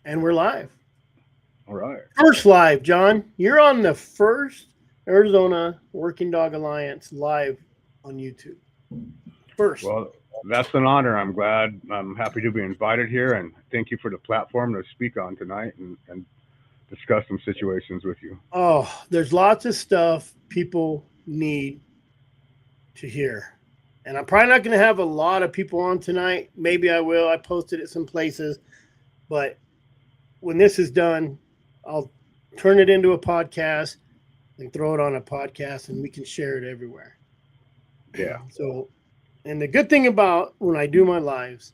And we're live. All right. First live, John. You're on the first Arizona Working Dog Alliance live on YouTube. First. Well, that's an honor. I'm glad. I'm happy to be invited here, and thank you for the platform to speak on tonight and discuss some situations with you. Oh, there's lots of stuff people need to hear. And I'm probably not going to have a lot of people on tonight. Maybe I will. I posted it some places. But when this is done, I'll turn it into a podcast and throw it on a podcast, and we can share it everywhere. Yeah. So, and the good thing about when I do my lives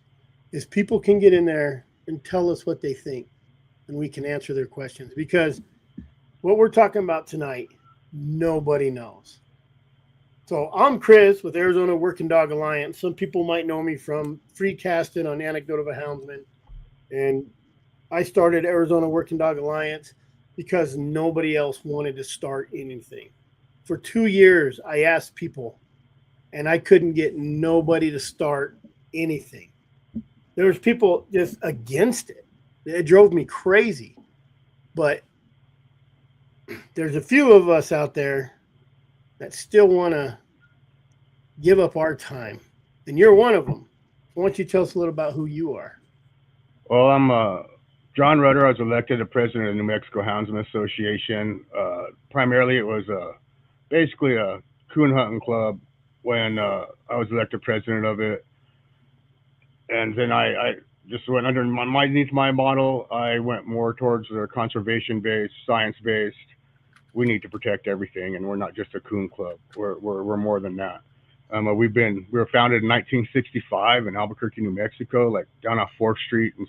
is people can get in there and tell us what they think, and we can answer their questions, because what we're talking about tonight, nobody knows. So I'm Chris with Arizona Working Dog Alliance. Some people might know me from free casting on Anecdote of a Houndsman. And I started Arizona Working Dog Alliance because nobody else wanted to start anything. For 2 years, I asked people, and I couldn't get nobody to start anything. There was people just against it. It drove me crazy. But there's a few of us out there that still want to give up our time. And you're one of them. Why don't you tell us a little about who you are? Well, I'm John Rutter. I was elected the president of the New Mexico Houndsmen Association. Primarily, it was basically a coon hunting club when I was elected president of it. And then I just went underneath my model. I went more towards the conservation-based, science-based. We need to protect everything, and we're not just a coon club. We're more than that. We were founded in 1965 in Albuquerque, New Mexico, like down off 4th Street in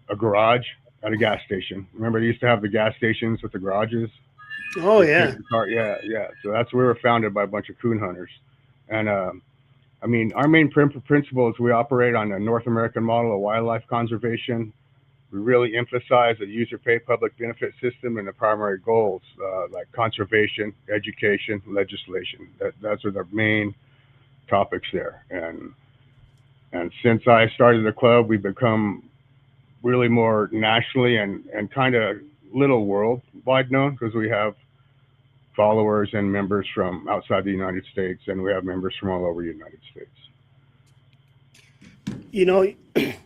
a garage at a gas station. Remember, they used to have the gas stations with the garages. Oh, yeah. Yeah, yeah. So that's where we were founded by a bunch of coon hunters, and I mean, our main principle is we operate on a North American model of wildlife conservation. We really emphasize a user-pay public benefit system and the primary goals like conservation, education, legislation. Those are the main topics there. And since I started the club, we've become really more nationally and kind of little worldwide known because we have followers and members from outside the United States, and we have members from all over the United States. You know,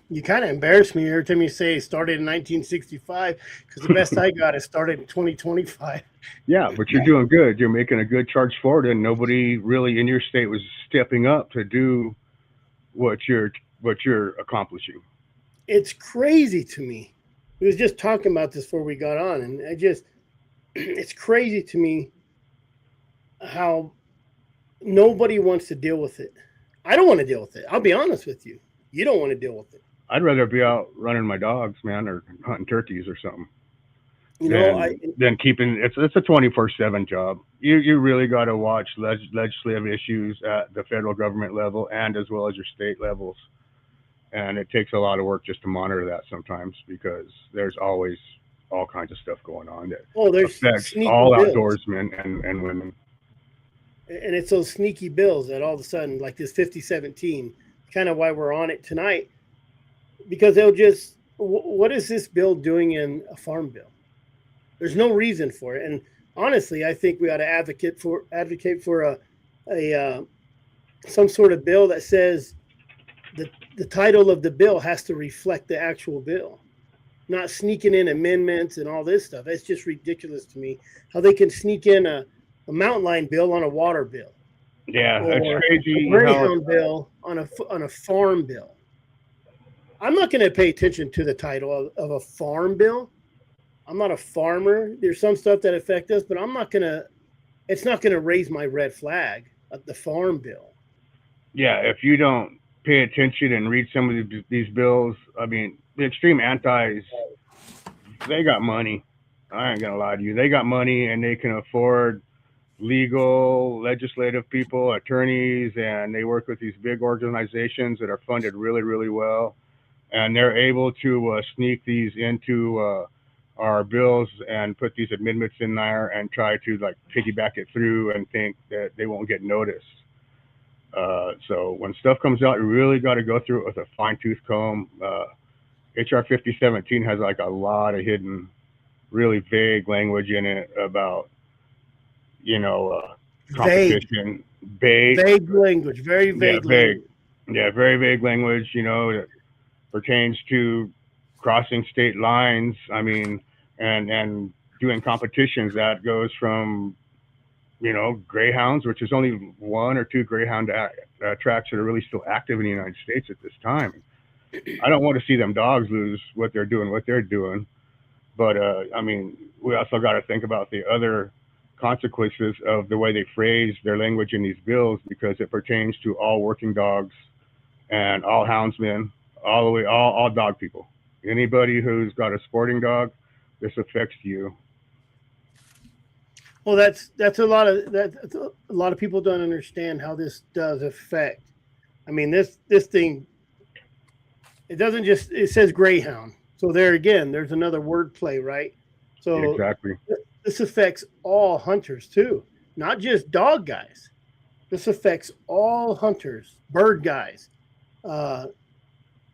you kind of embarrass me every time you say it started in 1965, because the best I got is started in 2025. Yeah, but you're doing good. You're making a good charge forward, and nobody really in your state was stepping up to do what you're accomplishing. It's crazy to me. We was just talking about this before we got on, and it's crazy to me how nobody wants to deal with it. I don't want to deal with it. I'll be honest with you. You don't want to deal with it. I'd rather be out running my dogs, man, or hunting turkeys or something. You know, Than keeping it's a 24/7 job. You really got to watch legislative issues at the federal government level and as well as your state levels, and it takes a lot of work just to monitor that sometimes because there's always all kinds of stuff going on that there's affects sneaky all bills. outdoorsmen and women. And it's those sneaky bills that all of a sudden, like this 5017, kind of why we're on it tonight, because they'll just, what is this bill doing in a farm bill? There's no reason for it. And honestly, I think we ought to advocate for a some sort of bill that says the title of the bill has to reflect the actual bill, not sneaking in amendments and all this stuff. It's just ridiculous to me how they can sneak in a mountain lion bill on a water bill. Yeah, that's crazy. A greyhound bill on a farm bill. I'm not going to pay attention to the title of a farm bill. I'm not a farmer. There's some stuff that affect us, but it's not going to raise my red flag at the farm bill. Yeah, if you don't pay attention and read some of these bills, I mean, the extreme antis, they got money. I ain't going to lie to you. They got money and they can afford legal, legislative people, attorneys, and they work with these big organizations that are funded really, really well. And they're able to sneak these into our bills and put these amendments in there and try to like piggyback it through and think that they won't get noticed. So when stuff comes out, you really got to go through it with a fine tooth comb. HR 5017 has like a lot of hidden, really vague language in it about, you know, Vague, competition, bait, vague language, very yeah, vague vague, language. yeah, very vague language, you know, that pertains to crossing state lines. I mean, and doing competitions that goes from, you know, greyhounds, which is only one or two greyhound tracks that are really still active in the United States at this time. I don't want to see them dogs lose what they're doing. But I mean, we also got to think about the other consequences of the way they phrase their language in these bills, because it pertains to all working dogs and all houndsmen, all the way, all dog people. Anybody who's got a sporting dog, this affects you. Well, that's a lot of that. A lot of people don't understand how this does affect. I mean, this thing, it doesn't just, it says greyhound. So there again, there's another word play, right? Yeah, So exactly. this affects all hunters too, not just dog guys. This affects all hunters, bird guys. Uh,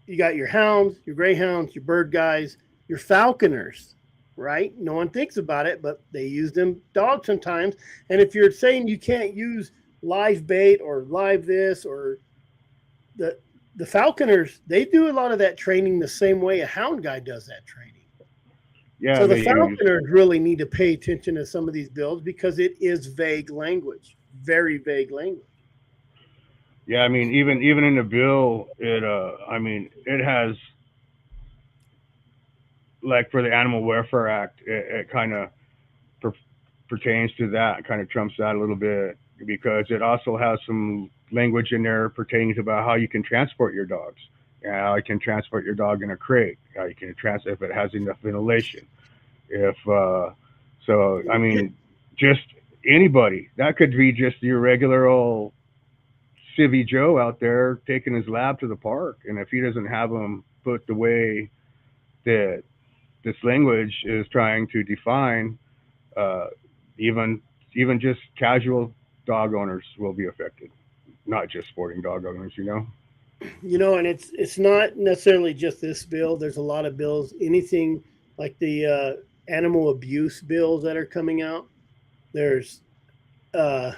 you got your hounds, your greyhounds, your bird guys, your falconers, right? No one thinks about it, but they use them dogs sometimes. And if you're saying you can't use live bait or live this or the the falconers, they do a lot of that training the same way a hound guy does that training. Yeah, So the they use. falconers really need to pay attention to some of these bills because it is vague language, very vague language. Yeah, I mean, even in the bill, I mean, it has, like for the Animal Welfare Act, it kind of per- pertains to that, kind of trumps that a little bit, because it also has some language in there pertaining to about how you can transport your dogs. How you can transport your dog in a crate. How you can if it has enough ventilation. If so, I mean, just anybody that could be just your regular old civvy Joe out there taking his lab to the park, and if he doesn't have them put the way that this language is trying to define, uh, even even just casual dog owners will be affected, not just sporting dog owners. You know. And it's not necessarily just this bill. There's a lot of bills. Anything like the animal abuse bills that are coming out. There's uh,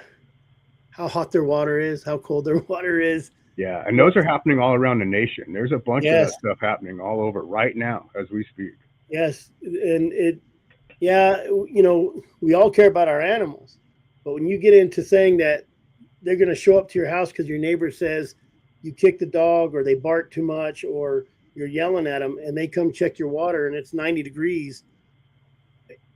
how hot their water is, how cold their water is. Yeah, and What? those are happening all around the nation. There's a bunch of Yes, that stuff happening all over right now as we speak. yes, and it. Yeah, we all care about our animals, but when you get into saying that they're going to show up to your house because your neighbor says you kicked the dog or they bark too much or you're yelling at them and they come check your water and it's 90 degrees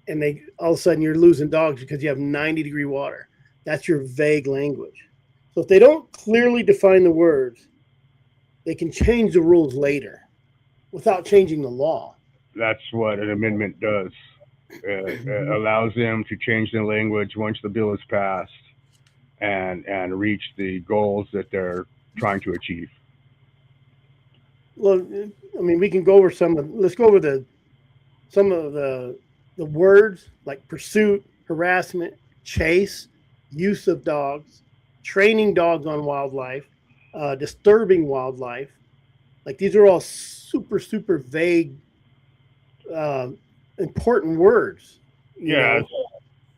and they all of a sudden you're losing dogs because you have 90-degree water. That's your vague language. So if they don't clearly define the words, they can change the rules later without changing the law. That's what an amendment does. It Mhm. allows them to change the language once the bill is passed and reach the goals that they're trying to achieve. Well, I mean, we can go over let's go over some of the words like pursuit, harassment, chase, use of dogs, training dogs on wildlife, disturbing wildlife. Like these are all super vague, uh, important words. You Yeah, know,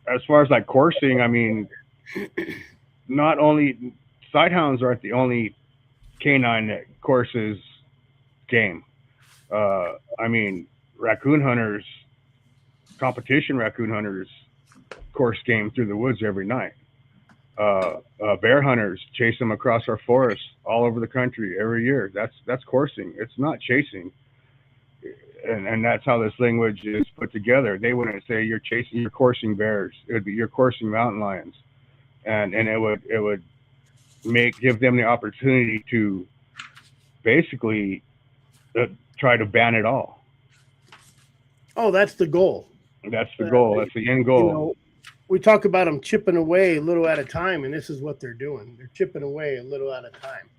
as far as like coursing, I mean, not only sighthounds aren't the only canine that courses game. I mean, raccoon hunters, competition raccoon hunters, course game through the woods every night. Bear hunters chase them across our forests all over the country every year. That's coursing. It's not chasing, and that's how this language is put together. They wouldn't say you're coursing bears. It would be you're coursing mountain lions, and it would make give them the opportunity to basically uh, try to ban it all. oh, that's the goal. That's the Uh, goal. That's the end you goal. know, we talk about them chipping away a little at a time, and this is what they're doing. They're chipping away a little at a time.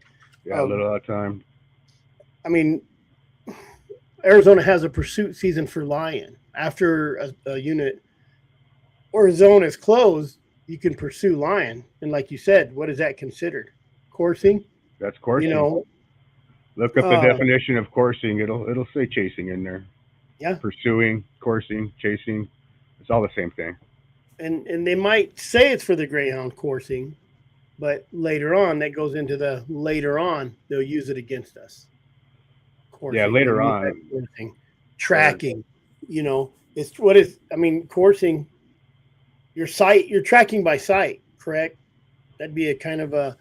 Yeah, a Um, little at a time. I mean, Arizona has a pursuit season for lion. After a unit or a zone is closed, you can pursue lion. And like you said, what is that considered? Coursing? That's You coursing. know, Look up the Uh, definition of coursing. It'll say chasing in there. yeah, Pursuing, coursing, chasing. It's all the same thing. and they might say it's for the greyhound coursing, but later on that goes into the later on they'll use it against us. Yeah, Coursing, they'll later use that on. coursing, Or tracking. It's what is. I mean, coursing. You're tracking by sight, correct? That'd be a kind of a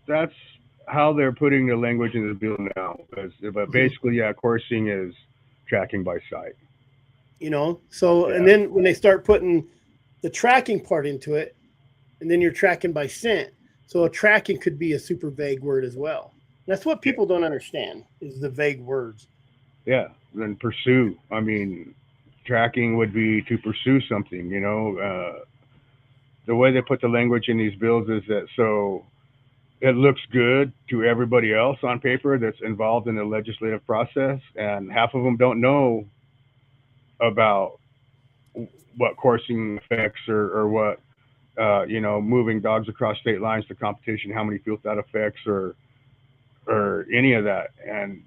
that's how they're putting the language in the bill now. But basically, yeah, coursing is tracking by sight. So and Yeah, then when they start putting the tracking part into it, and then you're tracking by scent. So a tracking could be a super vague word as well. That's what yeah, people don't understand is the vague words. yeah. Then pursue. I mean, tracking would be to pursue something. The way they put the language in these bills is that so it looks good to everybody else on paper that's involved in the legislative process, and half of them don't know about what coursing affects or what moving dogs across state lines to competition, how many fields that affects, or any of that. And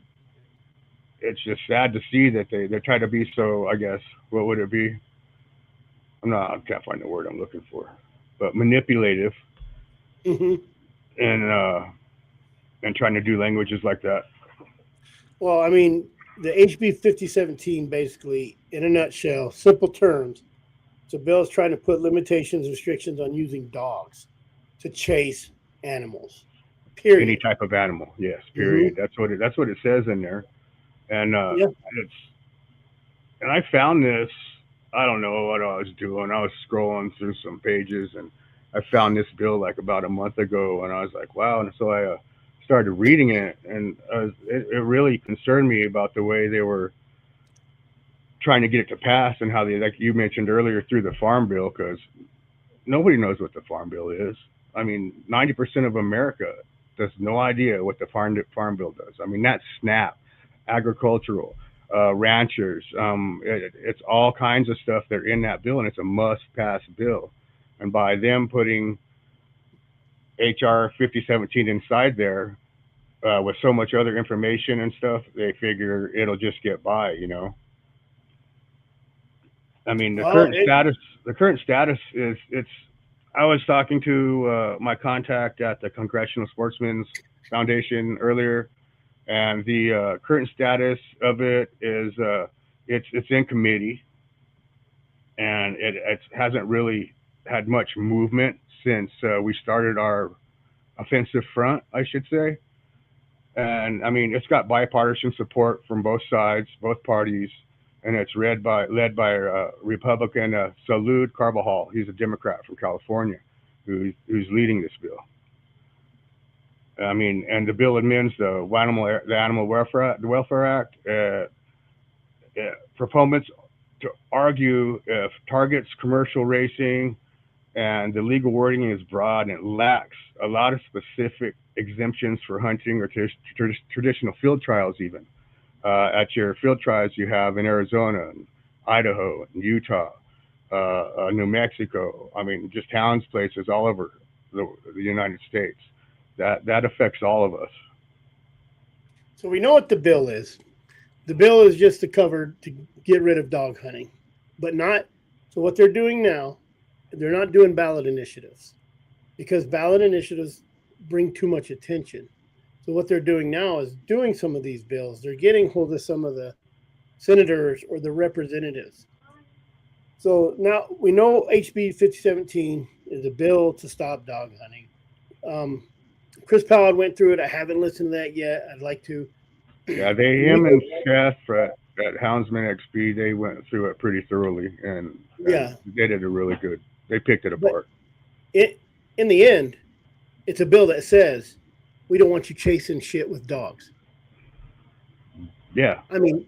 it's just sad to see that they try to be so. I guess what would it be? I can't find the word I'm looking for, but manipulative Hmm. and trying to do languages like that. Well, I mean, the HB 5017 basically, in a nutshell, simple terms, it's a bill is trying to put limitations, restrictions on using dogs to chase animals. Any Period. type of animal, yes. Period. Hmm. That's what it says in there, and Yeah. it's and I found this. I don't know what I was doing. I was scrolling through some pages, and I found this bill like about a month ago, and I was like, wow. And so I started reading it, and it really concerned me about the way they were trying to get it to pass, and how they, like you mentioned earlier, through the farm bill, because nobody knows what the farm bill is. I mean, 90% of America has no idea what the farm bill does. I mean, that's SNAP, agricultural, ranchers. It's all kinds of stuff that are in that bill, and it's a must-pass bill. And by them putting HR 5017 inside there with so much other information and stuff, they figure it'll just get by. I mean, the Well, current status. The current status is it's. I was talking to my contact at the Congressional Sportsmen's Foundation earlier, and the current status of it is it's in committee, and it hasn't really had much movement since we started our offensive front, I should say. And I mean, it's got bipartisan support from both sides, both parties, and it's led by Republican Salud Carbajal. He's a Democrat from California, who's leading this bill. I mean, and the bill amends the Animal Welfare Act. Proponents to argue if targets commercial racing, and the legal wording is broad and it lacks a lot of specific exemptions for hunting or traditional field trials even. At your field trials you have in Arizona, and Idaho, and Utah, New Mexico. I mean, just hounds places all over the United States. That affects all of us. so we know what the bill is. The bill is just to cover to get rid of dog hunting, but not. So what they're doing now, they're not doing ballot initiatives because ballot initiatives bring too much attention. So what they're doing now is doing some of these bills. They're getting hold of some of the senators or the representatives. So now we know HB 5017 is a bill to stop dog hunting. Um, Chris Powell went through it. I haven't listened to that yet. I'd like to. Yeah, him and Seth at Houndsman XP, they went through it pretty thoroughly, and Yeah, they did a really good. They picked it but apart. it in the end, it's a bill that says we don't want you chasing shit with dogs. Yeah, I mean,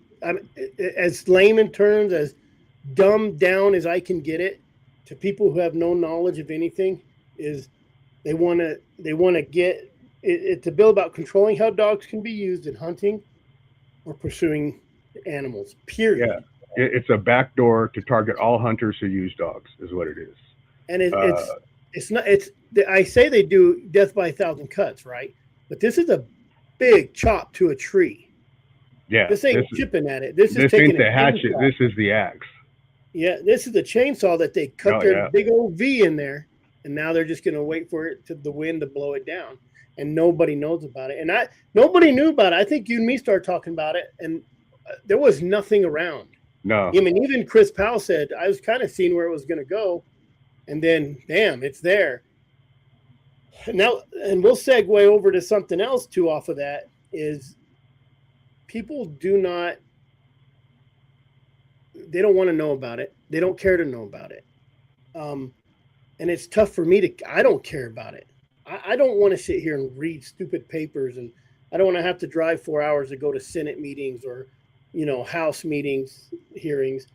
as layman terms, as dumbed down as I can get it to people who have no knowledge of anything, is they want to get it's a bill about controlling how dogs can be used in hunting or pursuing animals. yeah. Period. It's a backdoor to target all hunters who use dogs, is what it is. And it, Uh, it's not it's I say they do death by a thousand cuts, right? But this is a big chop to a tree. Yeah, This ain't chipping at it. This is this taking ain't a the hatchet. chainsaw. This is the axe. Yeah, this is the chainsaw that they cut Oh their yeah, big old V in there, and now they're just going to wait for it to the wind to blow it down, and nobody knows about it. And nobody knew about it. I think you and me started talking about it, and there was nothing around. no, I mean, even Chris Powell said I was kind of seeing where it was going to go, and then damn, it's there. Now, and we'll segue over to something else too. Off of that is people do not. They don't want to know about it. They don't care to know about it. And it's tough for me to. I don't care about it. I don't want to sit here and read stupid papers, and I don't want to have to drive 4 hours to go to Senate meetings or, House meetings, hearings.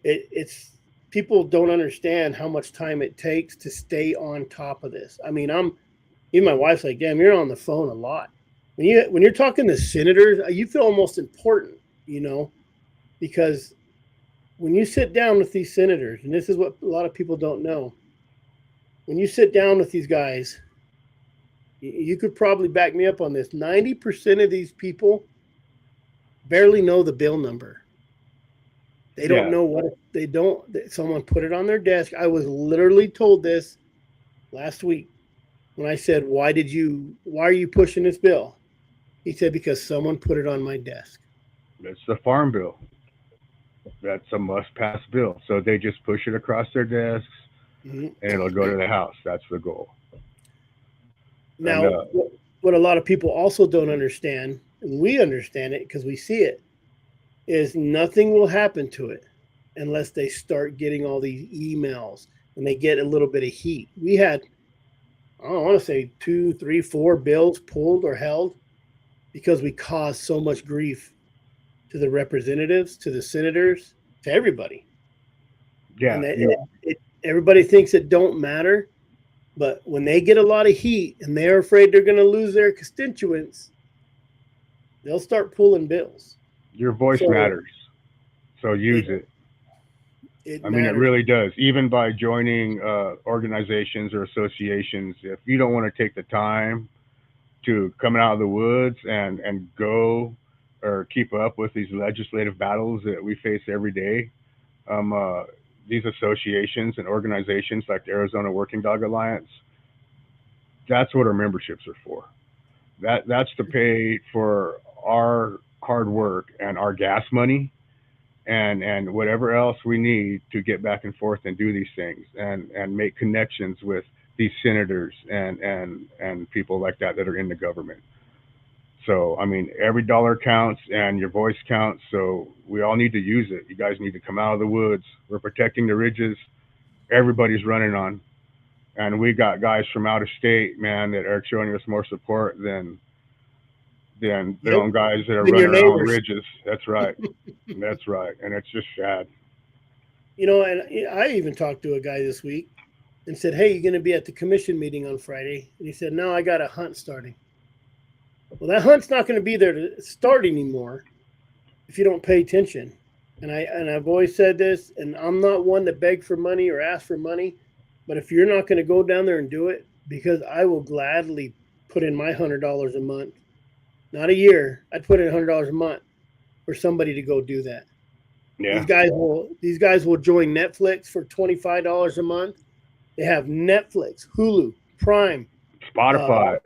It's people don't understand how much time it takes to stay on top of this. I mean, even my wife's like, "Damn, you're on the phone a lot." When you're talking to senators, you feel almost important, because when you sit down with these senators, and this is what a lot of people don't know, when you sit down with these guys, you could probably back me up on this. 90% of these people barely know the bill number. They don't know what they don't. Someone put it on their desk. I was literally told this last week when I said, why are you pushing this bill? He said, because someone put it on my desk. it's the farm bill. That's a must-pass bill. So they just push it across their desks, Mm-hmm. and it'll go to the House. That's the goal. Now, And, what a lot of people also don't understand, and we understand it because we see it, is nothing will happen to it unless they start getting all these emails and they get a little bit of heat. We had, I don't want to say 2, 3, 4 bills pulled or held because we caused so much grief to the representatives, to the senators, to everybody. yeah, And everybody thinks it don't matter. But when they get a lot of heat and they're afraid they're going to lose their constituents, they'll start pulling bills. your voice matters. So use it. It I mean, it matters. really does. Even by joining organizations or associations, if you don't want to take the time to come out of the woods and go or keep up with these legislative battles that we face every day, these associations and organizations like the Arizona Working Dog Alliance, that's what our memberships are for. That's to pay for our hard work and our gas money and whatever else we need to get back and forth and do these things and make connections with these senators and people like that are in the government. So I mean, every dollar counts and your voice counts. So we all need to use it. You guys need to come out of the woods. We're protecting the ridges. Everybody's running on, and we got guys from out of state, man, that are showing us more support than their own guys that are running around ridges. That's right. That's right. And it's just sad. And I even talked to a guy this week and said, "Hey, you're going to be at the commission meeting on Friday?" And he said, "No, I got a hunt starting." Well, that hunt's not going to be there to start anymore if you don't pay attention. And I've always said this, and I'm not one to beg for money or ask for money, but if you're not going to go down there and do it, because I will gladly put in my $100 a month, not a year. I'd put in $100 a month for somebody to go do that. Yeah. These guys will join Netflix for $25 a month. They have Netflix, Hulu, Prime, Spotify.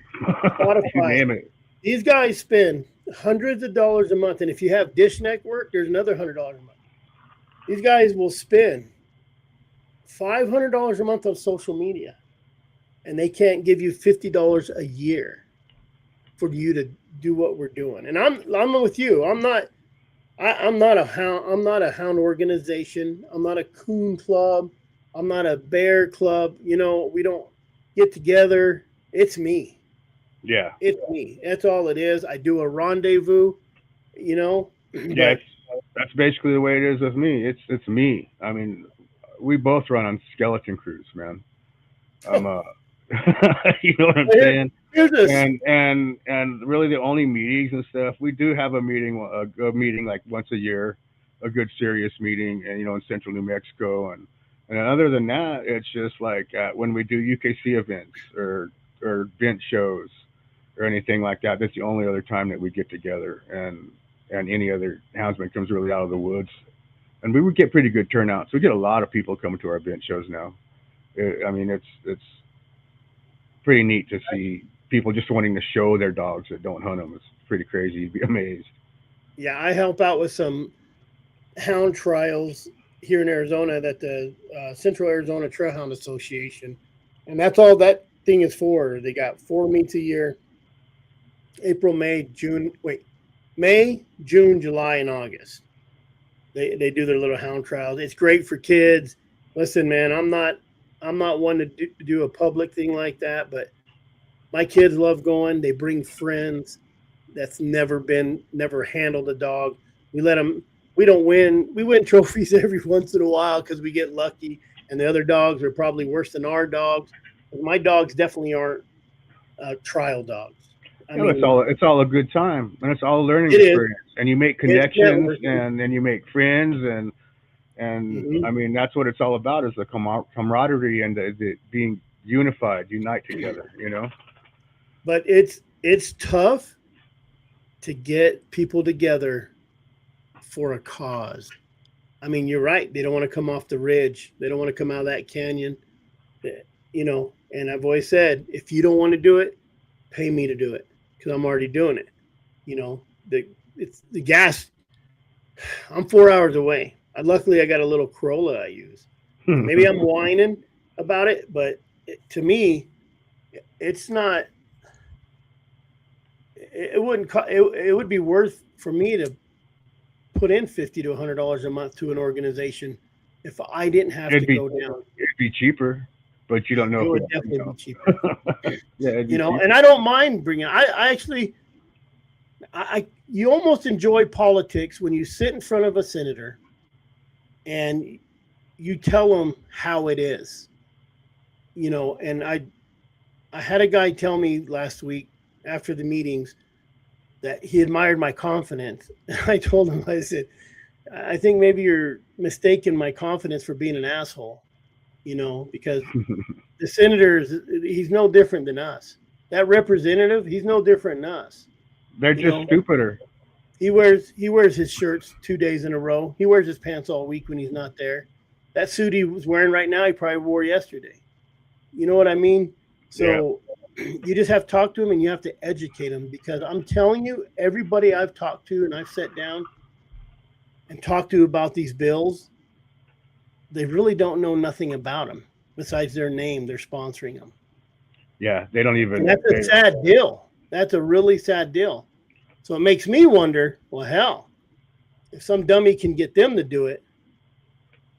You name it. These guys spend hundreds of dollars a month, and if you have Dish Network, there's another $100 a month. These guys will spend $500 a month on social media, and they can't give you $50 a year for you to do what we're doing. And I'm with you. I'm not a hound. I'm not a hound organization. I'm not a coon club. I'm not a bear club. We don't get together. It's me. Yeah. It's me. That's all it is. I do a rendezvous, Yeah, that's basically the way it is with me. It's me. I mean, we both run on skeleton crews, man. You know what I'm saying? And really the only meetings and stuff, we do have a meeting like once a year, a good serious meeting, and in central New Mexico, and other than that, it's just like when we do UKC events or event shows, or anything like that. That's the only other time that we get together, and any other houndsman comes really out of the woods, and we would get pretty good turnouts. We get a lot of people coming to our bench shows now. I mean, it's pretty neat to see people just wanting to show their dogs that don't hunt them. It's pretty crazy. You'd be amazed. Yeah, I help out with some hound trials here in Arizona that the Central Arizona Trail Hound Association, and that's all that thing is for. They got 4 meets a year: April, May, June. Wait, May, June, July, and August. They do their little hound trials. It's great for kids. Listen, man, I'm not one to do a public thing like that, but my kids love going. They bring friends that's never handled a dog. We let them. We don't win. We win trophies every once in a while because we get lucky, and the other dogs are probably worse than our dogs. But my dogs definitely aren't trial dogs. I mean, It's all a good time, and it's all a learning it is. experience, and you make It's connections, networking. and then you make friends, and Hmm. I mean that's what it's all about, is the camaraderie and the being unified, unite together. You know. But it's tough to get people together for a cause. I mean, you're right. They don't want to come off the ridge. They don't want to come out of that canyon. And I've always said, if you don't want to do it, pay me to do it because I'm already doing it. You know, it's the gas. I'm 4 hours away. Luckily, I got a little Corolla I use. And maybe I'm whining about it, but to me, it's not. It wouldn't. It would be worth for me to put in $50 to $100 a month to an organization if I didn't have it'd to be go down. it'd be cheaper, but you don't know It if would it. definitely be cheaper. Yeah, it'd be And cheaper. I don't mind bringing. I actually, you almost enjoy politics when you sit in front of a senator and you tell them how it is. And I had a guy tell me last week after the meetings that he admired my confidence. And I told him, I said, I think maybe you're mistaking my confidence for being an asshole, because the senator he's no different than us. That representative, he's no different than us. They're You just know, stupider. he wears his shirts 2 days in a row. He wears his pants all week when he's not there. That suit he was wearing right now, he probably wore yesterday. You know what I mean? Yeah, So you just have to talk to him and you have to educate him because I'm telling you, everybody I've talked to and I've sat down and talked to about these bills, they really don't know nothing about them besides their name. They're sponsoring them. yeah. They don't And even. that's a sad deal. That's a really sad deal. So it makes me wonder, well, hell, if some dummy can get them to do it,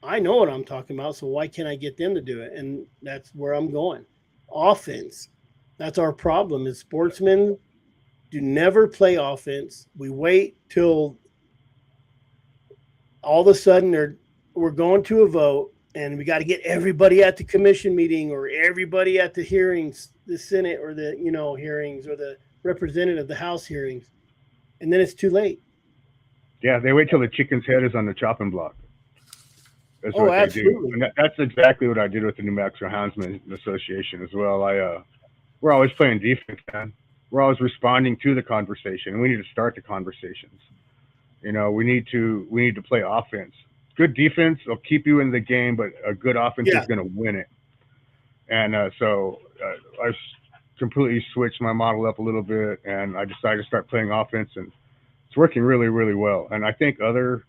I know what I'm talking about. So why can't I get them to do it? And that's where I'm going. Offense. That's our problem is sportsmen do never play offense. We wait till all of a sudden we're going to a vote and we got to get everybody at the commission meeting or everybody at the hearings, the Senate or the hearings or the representative, the House hearings, and then it's too late. Yeah, they wait till the chicken's head is on the chopping block. That's Oh, what they do, absolutely. and that's exactly what I did with the New Mexico Houndsmen Association as well. We're always playing defense, man. We're always responding to the conversation, and we need to start the conversations. We need to play offense. Good defense will keep you in the game, but a good offense Yeah. is going to win it. And I completely switched my model up a little bit, and I decided to start playing offense, and it's working really, really well. And I think other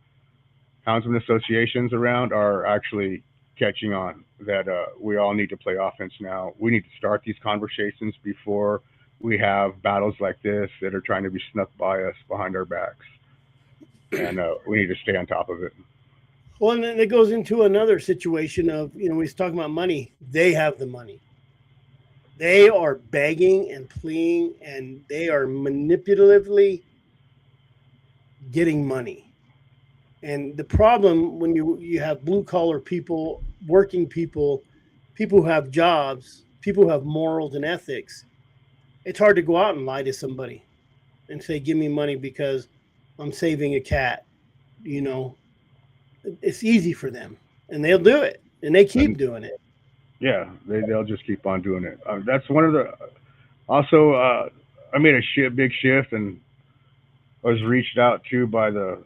houndsman associations around are actually catching on that we all need to play offense now. We need to start these conversations before we have battles like this that are trying to be snuck by us behind our backs, and we need to stay on top of it. Well, and then it goes into another situation of, we was talking about money. They have the money. They are begging and pleading and they are manipulatively getting money. And the problem when you have blue collar people, working people who have jobs, people who have morals and ethics, it's hard to go out and lie to somebody and say, give me money because I'm saving a cat. You know, it's easy for them and they'll do it and they keep And doing it. yeah, they'll just keep on doing it. That's one of the also. I made a big shift, and I was reached out to by the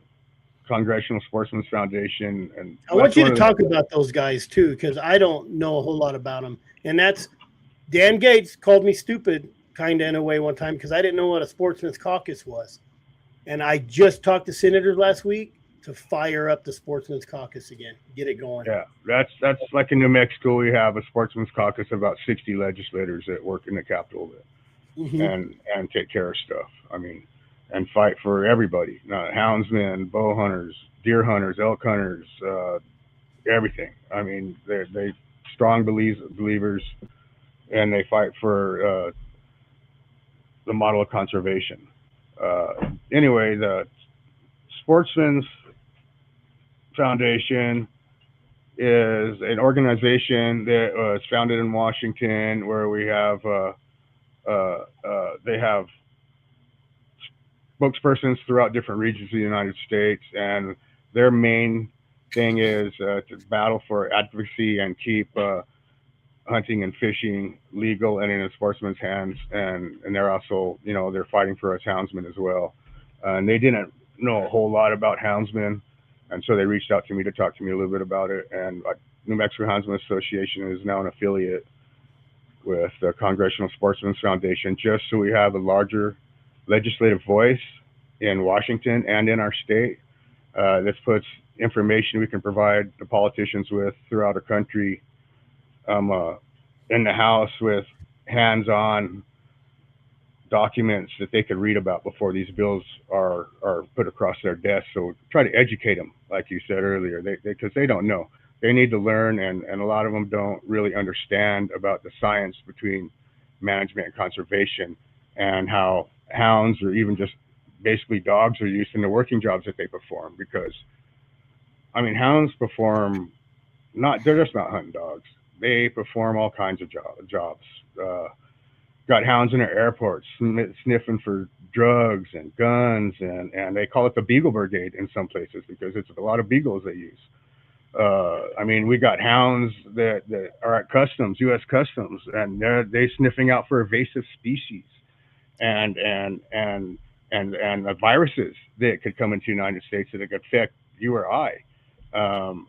Congressional Sportsmen's Foundation, and I that's want you one to of the talk about those guys too, because I don't know a whole lot about them. And that's Dan Gates called me stupid, kind of in a way, one time because I didn't know what a sportsman's caucus was. And I just talked to senators last week to fire up the sportsman's caucus again, get it going. yeah, that's like in New Mexico, we have a Sportsman's Caucus of about 60 legislators that work in the Capitol Mm-hmm. and take care of stuff. I mean, and fight for everybody, houndsmen, bow hunters, deer hunters, elk hunters, everything. I mean, they strong believers, and they fight for the model of conservation. Anyway, the Sportsmen's Foundation is an organization that was founded in Washington, where we have they have spokespersons throughout different regions of the United States, and their main thing is to battle for advocacy and keep hunting and fishing legal and in a sportsman's hands. And they're also, they're fighting for us houndsmen as well. And they didn't know a whole lot about houndsmen, and so they reached out to me to talk to me a little bit about it. And New Mexico Houndsmen Association is now an affiliate with the Congressional Sportsmen's Foundation, just so we have a larger legislative voice in Washington and in our state. This puts information we can provide the politicians with throughout the country in the House with hands-on documents that they could read about before these bills are put across their desk. So try to educate them, like you said earlier, because they don't know. They need to learn, and a lot of them don't really understand about the science between management and conservation, and how hounds or even just basically dogs are used in the working jobs that they perform. Because, I mean, hounds perform they're just not hunting dogs. They perform all kinds of jobs. Got hounds in our airports sniffing for drugs and guns, and they call it the Beagle Brigade in some places because it's a lot of beagles they use. I mean, we got hounds that are at customs, U.S. Customs, and they sniffing out for invasive species and the viruses that could come into the United States that could affect you or I. Um,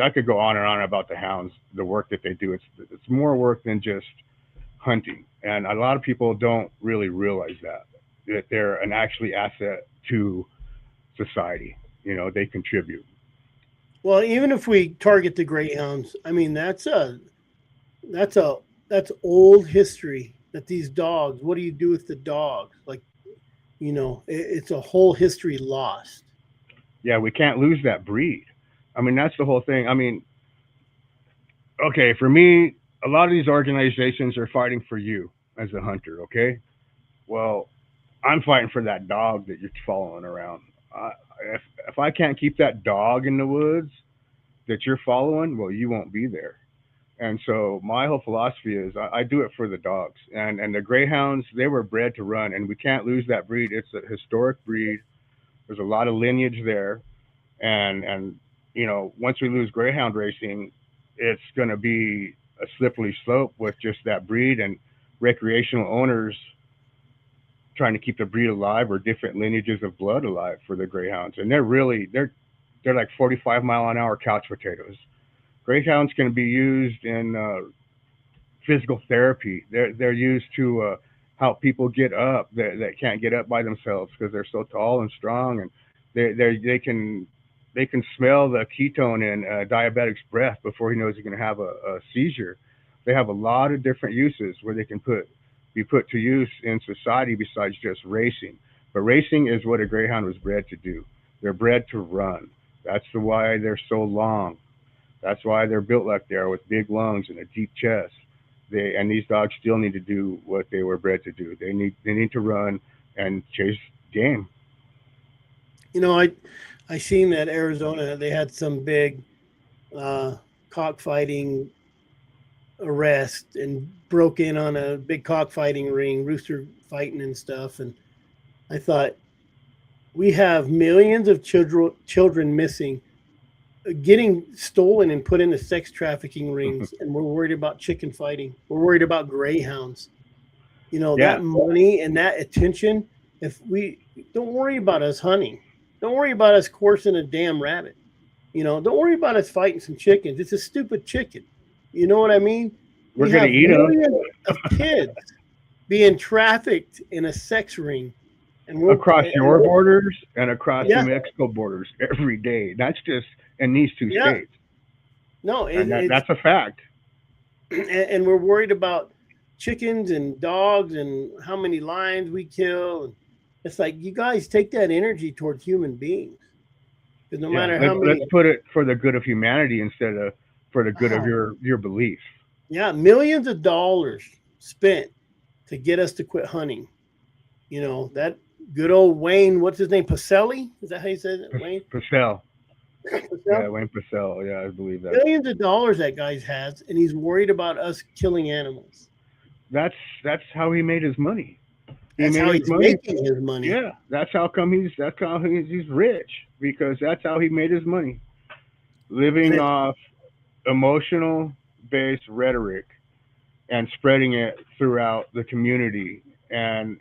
I could go on and on about the hounds, the work that they do. It's more work than just hunting, and a lot of people don't really realize that they're an actually asset to society. They contribute. Well, even if we target the greyhounds, I mean that's old history. That these dogs, what do you do with the dogs? Like, it's a whole history lost. Yeah, we can't lose that breed. I mean, that's the whole thing. I mean, okay, for me, a lot of these organizations are fighting for you as a hunter. Okay, well, I'm fighting for that dog that you're following around. Uh, if I can't keep that dog in the woods that you're following, well, you won't be there. And so my whole philosophy is I do it for the dogs, and the greyhounds, they were bred to run, and we can't lose that breed. It's a historic breed. There's a lot of lineage there, and once we lose greyhound racing, it's going to be a slippery slope with just that breed, and recreational owners trying to keep the breed alive or different lineages of blood alive for the greyhounds. And they're like 45-mile-an-hour couch potatoes. Greyhounds can be used in physical therapy. They're used to help people get up that can't get up by themselves because they're so tall and strong, and they can smell the ketone in a diabetic's breath before he knows he's going to have a seizure. They have a lot of different uses where they can be put to use in society besides just racing. But racing is what a greyhound was bred to do. They're bred to run. That's why they're so long. That's why they're built like they are, with big lungs and a deep chest. And these dogs still need to do what they were bred to do. They need to run and chase game. I seen that Arizona, they had some big cockfighting arrest and broke in on a big cockfighting ring, rooster fighting and stuff. And I thought, we have millions of children missing, getting stolen and put into sex trafficking rings, and we're worried about chicken fighting. We're worried about greyhounds. You know, Yeah. that money and that attention. If we don't worry about us hunting, don't worry about us coursing a damn rabbit. You know, don't worry about us fighting some chickens. It's a stupid chicken. You know what I mean? We're We going to have eat them millions of kids being trafficked in a sex ring, and across your borders and across New yeah, Mexico borders every day. That's just in these two yeah, states. no, And it's that's a fact. and we're worried about chickens and dogs and how many lions we kill. And it's like you guys take that energy towards human beings because no Yeah. matter how Let's many, put it for the good of humanity instead of for the good of oh, your belief. yeah, millions of dollars spent to get us to quit hunting. You know, that good old Wayne, what's his name? Pacelli? Is that how you said it? Wayne? Purcell. Pacell? Yeah, Wayne Purcell. Yeah, I believe that. Millions of dollars that guy has, and he's worried about us killing animals. That's that's how he made his money. He That's made how his he's money. making his money. Yeah, that's how he's rich because that's how he made his money. And Living it's off emotional based rhetoric and spreading it throughout the community and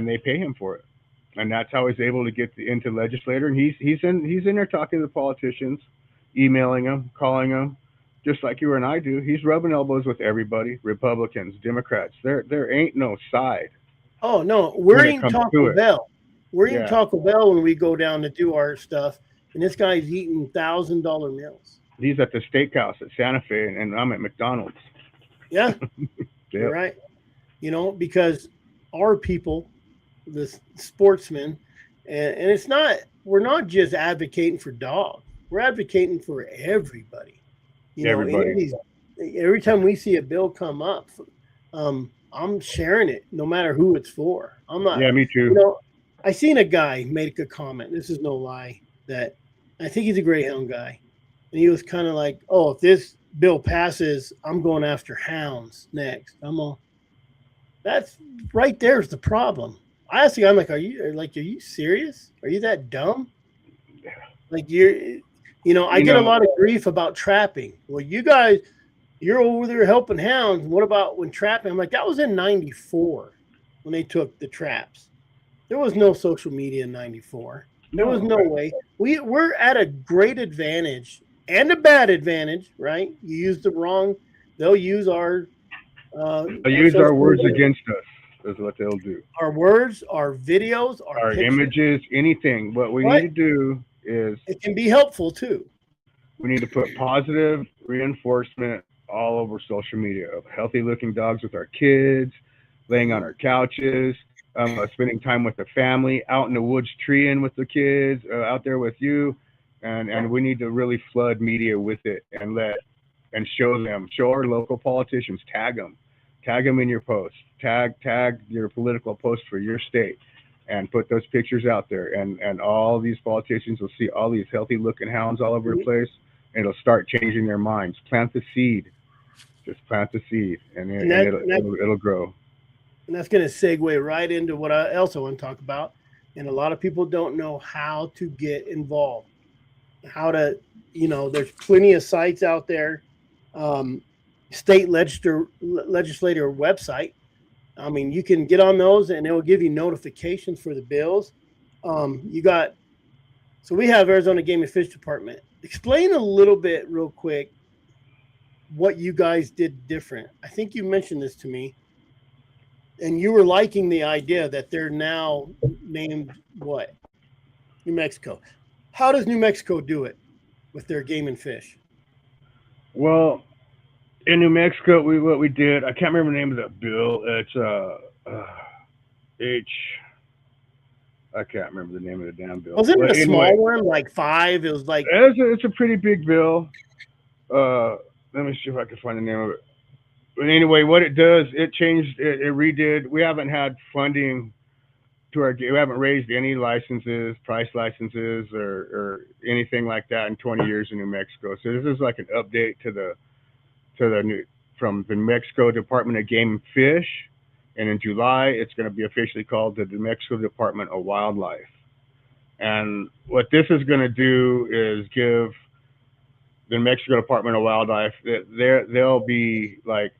they pay him for it. And that's how he's able to get into legislator. And he's in there talking to the politicians, emailing them, calling them, just like you and I do. He's rubbing elbows with everybody, Republicans, Democrats. There ain't no side oh no, when we're it eating comes to Taco it. Bell. We're eating Yeah, Taco Bell when we go down to do our stuff, and this guy's eating $1,000 meals. he's at the steakhouse at Santa Fe, and I'm at McDonald's. Yeah, you're Yep, right. You know, because our people, the sportsmen, and it's not, we're not just advocating for dogs, we're advocating for everybody. You know, any of everybody. these, every time we see a bill come up, I'm sharing it no matter who it's for. I'm not, Yeah, me you too. know, I seen a guy make a comment. This is no lie that I think he's a Greyhound guy. And he was kind of like, oh, if this bill passes, I'm going after hounds next. I'm all, that's right there's the problem. I asked the guy, I'm like, are you serious? Are you that dumb? Like I You get a know, lot of grief about trapping. Well, you guys, you're over there helping hounds. What about when trapping? I'm like, that was in '94 when they took the traps. There was no social media in '94. There was no, no way. We're at a great advantage and a bad advantage, right? You use the wrong, they'll use they our use our social words media, against us. Is what they'll do. our words, our videos, our Our pictures. images, anything. What we need But to do is it can be helpful too. we need to put positive reinforcement all over social media of healthy looking dogs with our kids, laying on Mhm. our couches, spending time with the family, out in the woods treeing with the kids, out there with you. And we need to really flood media with it and show our local politicians, tag them in your posts, tag your political post for your state, and put those pictures out there. And all these politicians will see all these healthy looking hounds all over the place, and it'll start changing their minds. Plant the seed, just plant the seed, and And and that, it'll and that it'll, it'll grow. and that's going to segue right into what I also want to talk about. And a lot of people don't know how to get involved, how to, there's plenty of sites out there. Um, state legislator website. I mean, you can get on those and it will give you notifications for the bills. You got, so we have Arizona Game and Fish Department. Explain a little bit, real quick, what you guys did different. I think you mentioned this to me, and you were liking the idea that they're now named what? New Mexico. How does New Mexico do it with their game and fish? Well, in New Mexico, what we did, I can't remember the name of that bill. It's H. I can't remember the name of the damn bill. Wasn't it But a anyway, small one, like five? It was like, it's a pretty big bill. Uh, Let me see if I can find the name of it. But anyway, what it does, it changed, it redid. We haven't had funding we haven't raised any licenses, price licenses, or anything like that in 20 years in New Mexico. So this is like an update to the new from the New Mexico Department of Game and Fish, and in July it's going to be officially called the New Mexico Department of Wildlife. And what this is going to do is give the New Mexico Department of Wildlife they'll be like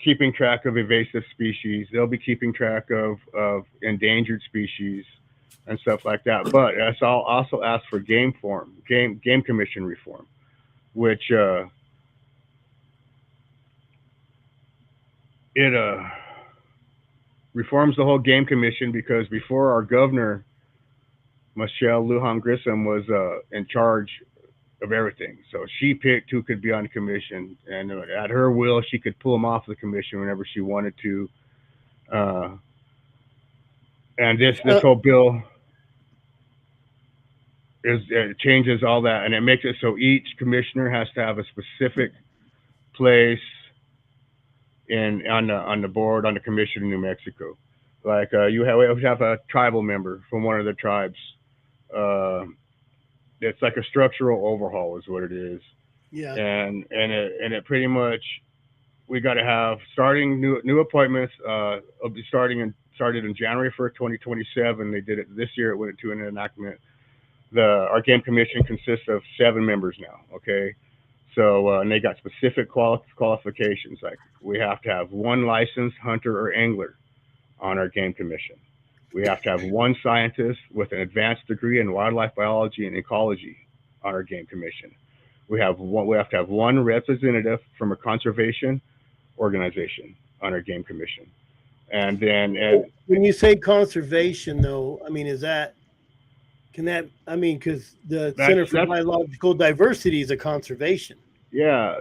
keeping track of invasive species. They'll be keeping track of endangered species and stuff like that. But that's all also ask for game commission reform, which it reforms the whole game commission, because before, our governor Michelle Lujan Grissom was in charge of everything. So she picked who could be on the commission, and at her will, she could pull them off the commission whenever she wanted to. Uh, and this whole bill is it changes all that, and it makes it so each commissioner has to have a specific place in on the board, on the commission in New Mexico. Like we have a tribal member from one of the tribes. Uh, it's like a structural overhaul, is what it is. Yeah. And it pretty much, we got to have starting new appointments. Will be started in January 1st, 2027. They did it this year. It went into an enactment. Our game commission consists of 7 members now. Okay, so and they got specific qualifications. Like, we have to have 1 licensed hunter or angler on our game commission. We have to have 1 scientist with an advanced degree in wildlife biology and ecology on our game commission. We have to have 1 representative from a conservation organization on our game commission. And then, when you say conservation, though, I mean, because the Center for Biological Diversity is a conservation. Yeah,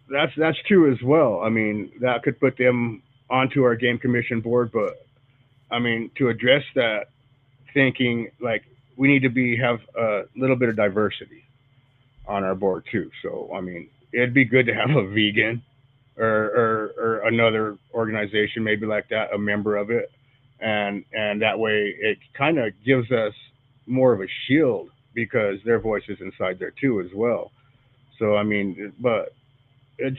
that's true as well. I mean, that could put them onto our game commission board, but I mean, to address that, thinking like we need to have a little bit of diversity on our board too. So I mean, it'd be good to have a vegan or another organization maybe like that, a member of it, and that way it kind of gives us more of a shield, because their voice is inside there too as well. So I mean, but they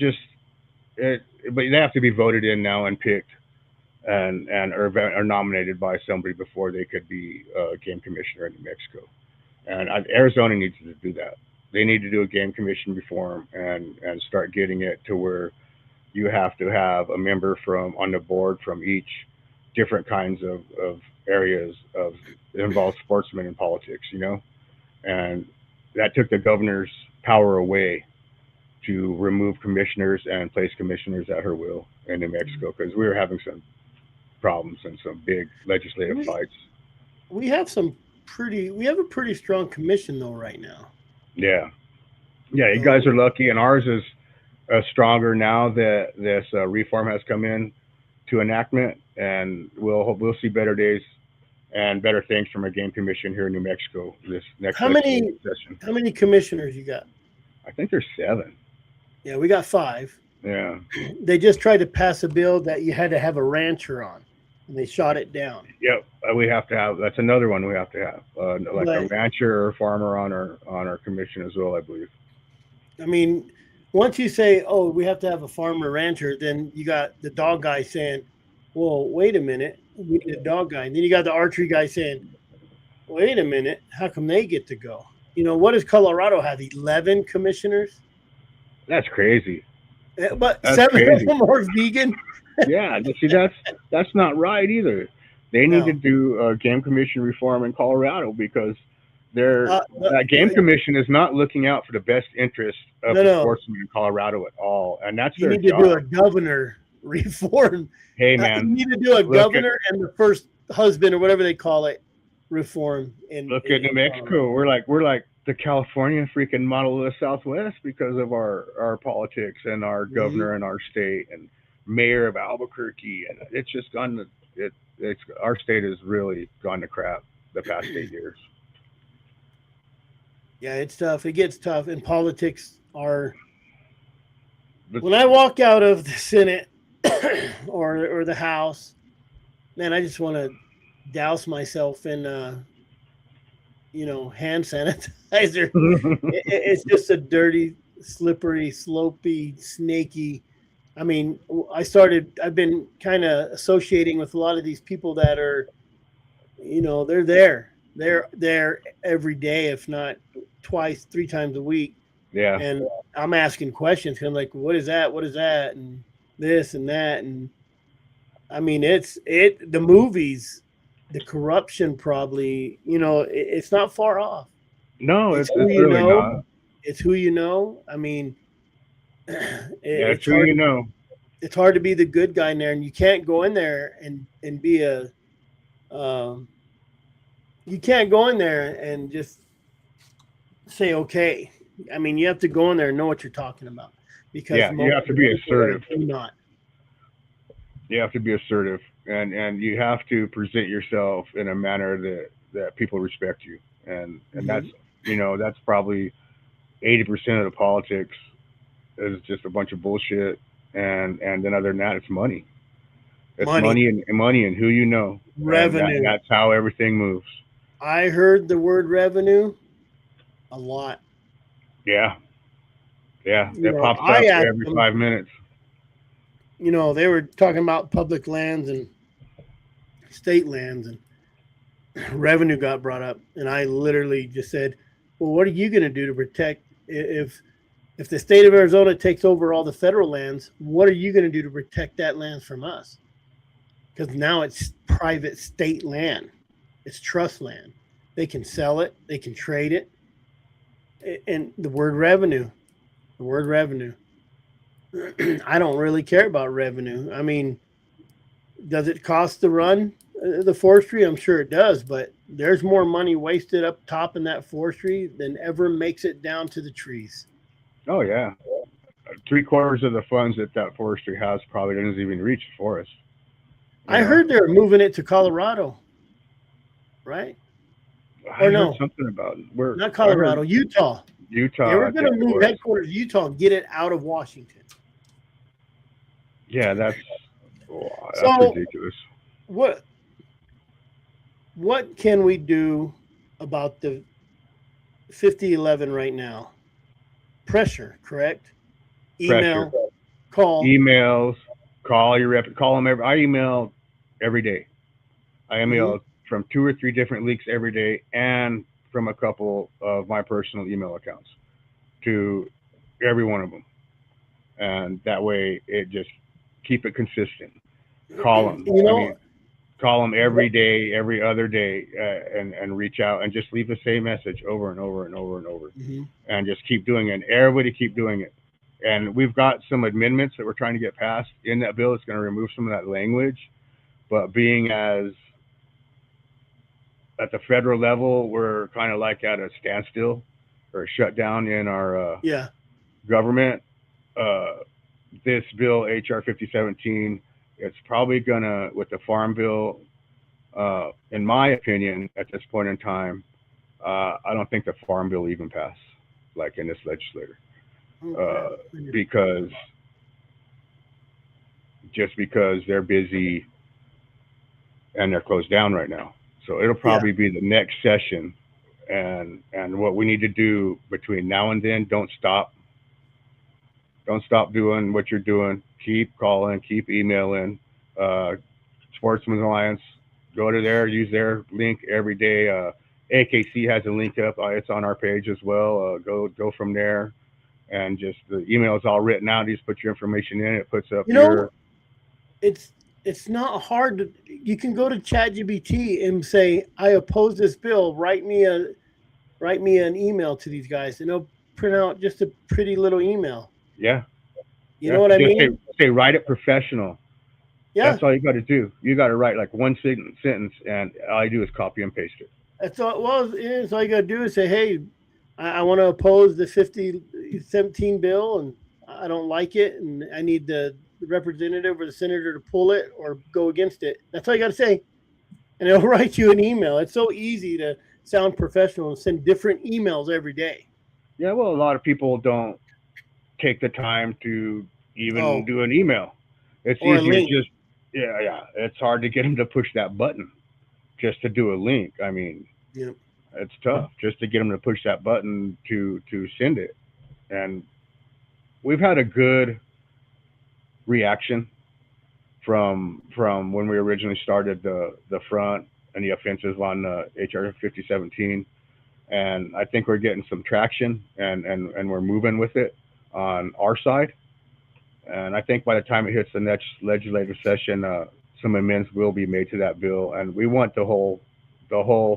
have to be voted in now and picked and are nominated by somebody before they could be a game commissioner in New Mexico. And Arizona needs to do that. They need to do a game commission reform and start getting it to where you have to have a member on the board from each different kinds of areas that involve sportsmen and politics, and that took the governor's power away to remove commissioners and place commissioners at her will in New Mexico, because we were having some problems and some big legislative fights. We have a pretty strong commission though right now. Yeah, you guys are lucky, and ours is stronger now that this reform has come in to enactment, and we'll see better days and better things from a game commission here in New Mexico this next session. How many commissioners you got? I think there's 7. Yeah, we got 5. Yeah. They just tried to pass a bill that you had to have a rancher on, and they shot it down. Yep, we have to have. That's another one we have to have, a rancher or farmer on our commission as well, I believe. I mean, once you say, "Oh, we have to have a farmer rancher," then you got the dog guy saying, "Well, wait a minute, we need a dog guy," and then you got the archery guy saying, "Wait a minute, how come they get to go?" What does Colorado have? 11 commissioners? That's crazy. But that's 7 crazy. Of them are vegan. Yeah, see, that's not right either. They need to do a game commission reform in Colorado, because that game commission is not looking out for the best interest of the sportsmen in Colorado at all, and that's their job. You need to do a governor reform. Hey man, you need to do a governor and the first husband or whatever they call it reform. Look at New Mexico. We're like the California freaking model of the Southwest because of our politics and our governor and our state and mayor of Albuquerque, and it's just gone. Our state has really gone to crap the past 8 years. Yeah, it's tough. It gets tough, and politics are. When I walk out of the Senate or the House, man, I just want to douse myself in, hand sanitizer. It's just a dirty, slippery, slopey, snaky. I mean, I've been kind of associating with a lot of these people that are, they're there. They're there every day, if not twice, 3 times a week. Yeah. And I'm asking questions. I'm like, what is that? What is that? And this and that. And I mean, the movies, the corruption probably, it's not far off. No, It's who it's you really know. not. It's who you know. I mean, Yeah, it's it's who hard. you know. It's hard to be the good guy in there, and you can't go in there and be um, you can't go in there and just say okay. I mean, you have to go in there and know what you're talking about because Yeah, you most have to of the be people there assertive. do not. You have to be assertive, and you have to present yourself in a manner that people respect you, and that's, Mhm. that's probably 80% of the politics is just a bunch of bullshit, and then other than that, it's money. It's Money, money and money and who you know, and revenue. that's how everything moves. I heard the word revenue a lot. Yeah, yeah, it pops I up asked every them. 5 minutes. They were talking about public lands and state lands, and revenue got brought up, and I literally just said, "Well, what are you going to do to protect if the state of Arizona takes over all the federal lands? What are you going to do to protect that land from us? Because now it's private state land, it's trust land. They can sell it, they can trade it, and the word revenue. I don't really care about revenue. I mean, does it cost to run the forestry? I'm sure it does, but there's more money wasted up top in that forestry than ever makes it down to the trees. Oh yeah, 3/4 of the funds that forestry has probably doesn't even reach the forest. You I know, heard they're moving it to Colorado, right? I Or heard no, something about where not I heard Colorado, Utah. They Utah, were I going think to it move was. headquarters to Utah and get it out of Washington. Yeah, that's So ridiculous. what what can we do about the 5011 right now? Pressure, correct? Pressure, Email, call. emails, call them every. I email every day. I Hmm. email from 2 or 3 different leaks every day, and from a couple of my personal email accounts to every one of them, and that way it just keep it consistent. Call them. You I know, mean, call them every day, every other day, and reach out and just leave the same message over and over and over and over, mhm. and just keep doing it. And everybody keep doing it. And we've got some amendments that we're trying to get passed in that bill. It's going to remove some of that language, but being as at the federal level, we're kind of like at a standstill or a shutdown in our Yeah. government. Uh, this bill, HR 5017, it's probably gonna, with the farm bill, in my opinion, at this point in time, I don't think the farm bill even passed, like in this legislature, Oh crap. uh, because just because they're busy and they're closed down right now. So it'll Yeah. probably be the next session, and what we need to do between now and then, don't stop doing what you're doing. Keep calling, keep emailing. Uh, Sportsman's Alliance, go to there, use their link every day. AKC has a link up. It's on our page as well. Go from there, and just the email is all written out. You just put your information in. It puts up You your. know, it's it's not hard to you can go to ChatGPT and say, I oppose this bill, write me an email to these guys, and they'll print out just a pretty little email. Yeah, You know yeah. what I Just mean? say write it professional. Yeah. That's all you got to do. You got to write like one sentence, and all you do is copy and paste it. That's all. Well, it's all you got to do is say, "Hey, I want to oppose the 5017 bill, and I don't like it, and I need the representative or the senator to pull it or go against it." That's all you got to say, and it'll write you an email. It's so easy to sound professional and send different emails every day. Yeah, well, a lot of people don't take the time to even Oh, do an email. It's or a easier link. just, yeah. It's hard to get them to push that button just to do a link. I mean, Yeah. it's tough just to get them to push that button to send it. And we've had a good reaction from when we originally started the front and the offensive on HR 5017, and I think we're getting some traction, and we're moving with it on our side. And I think by the time it hits the next legislative session, some amendments will be made to that bill, and we want the whole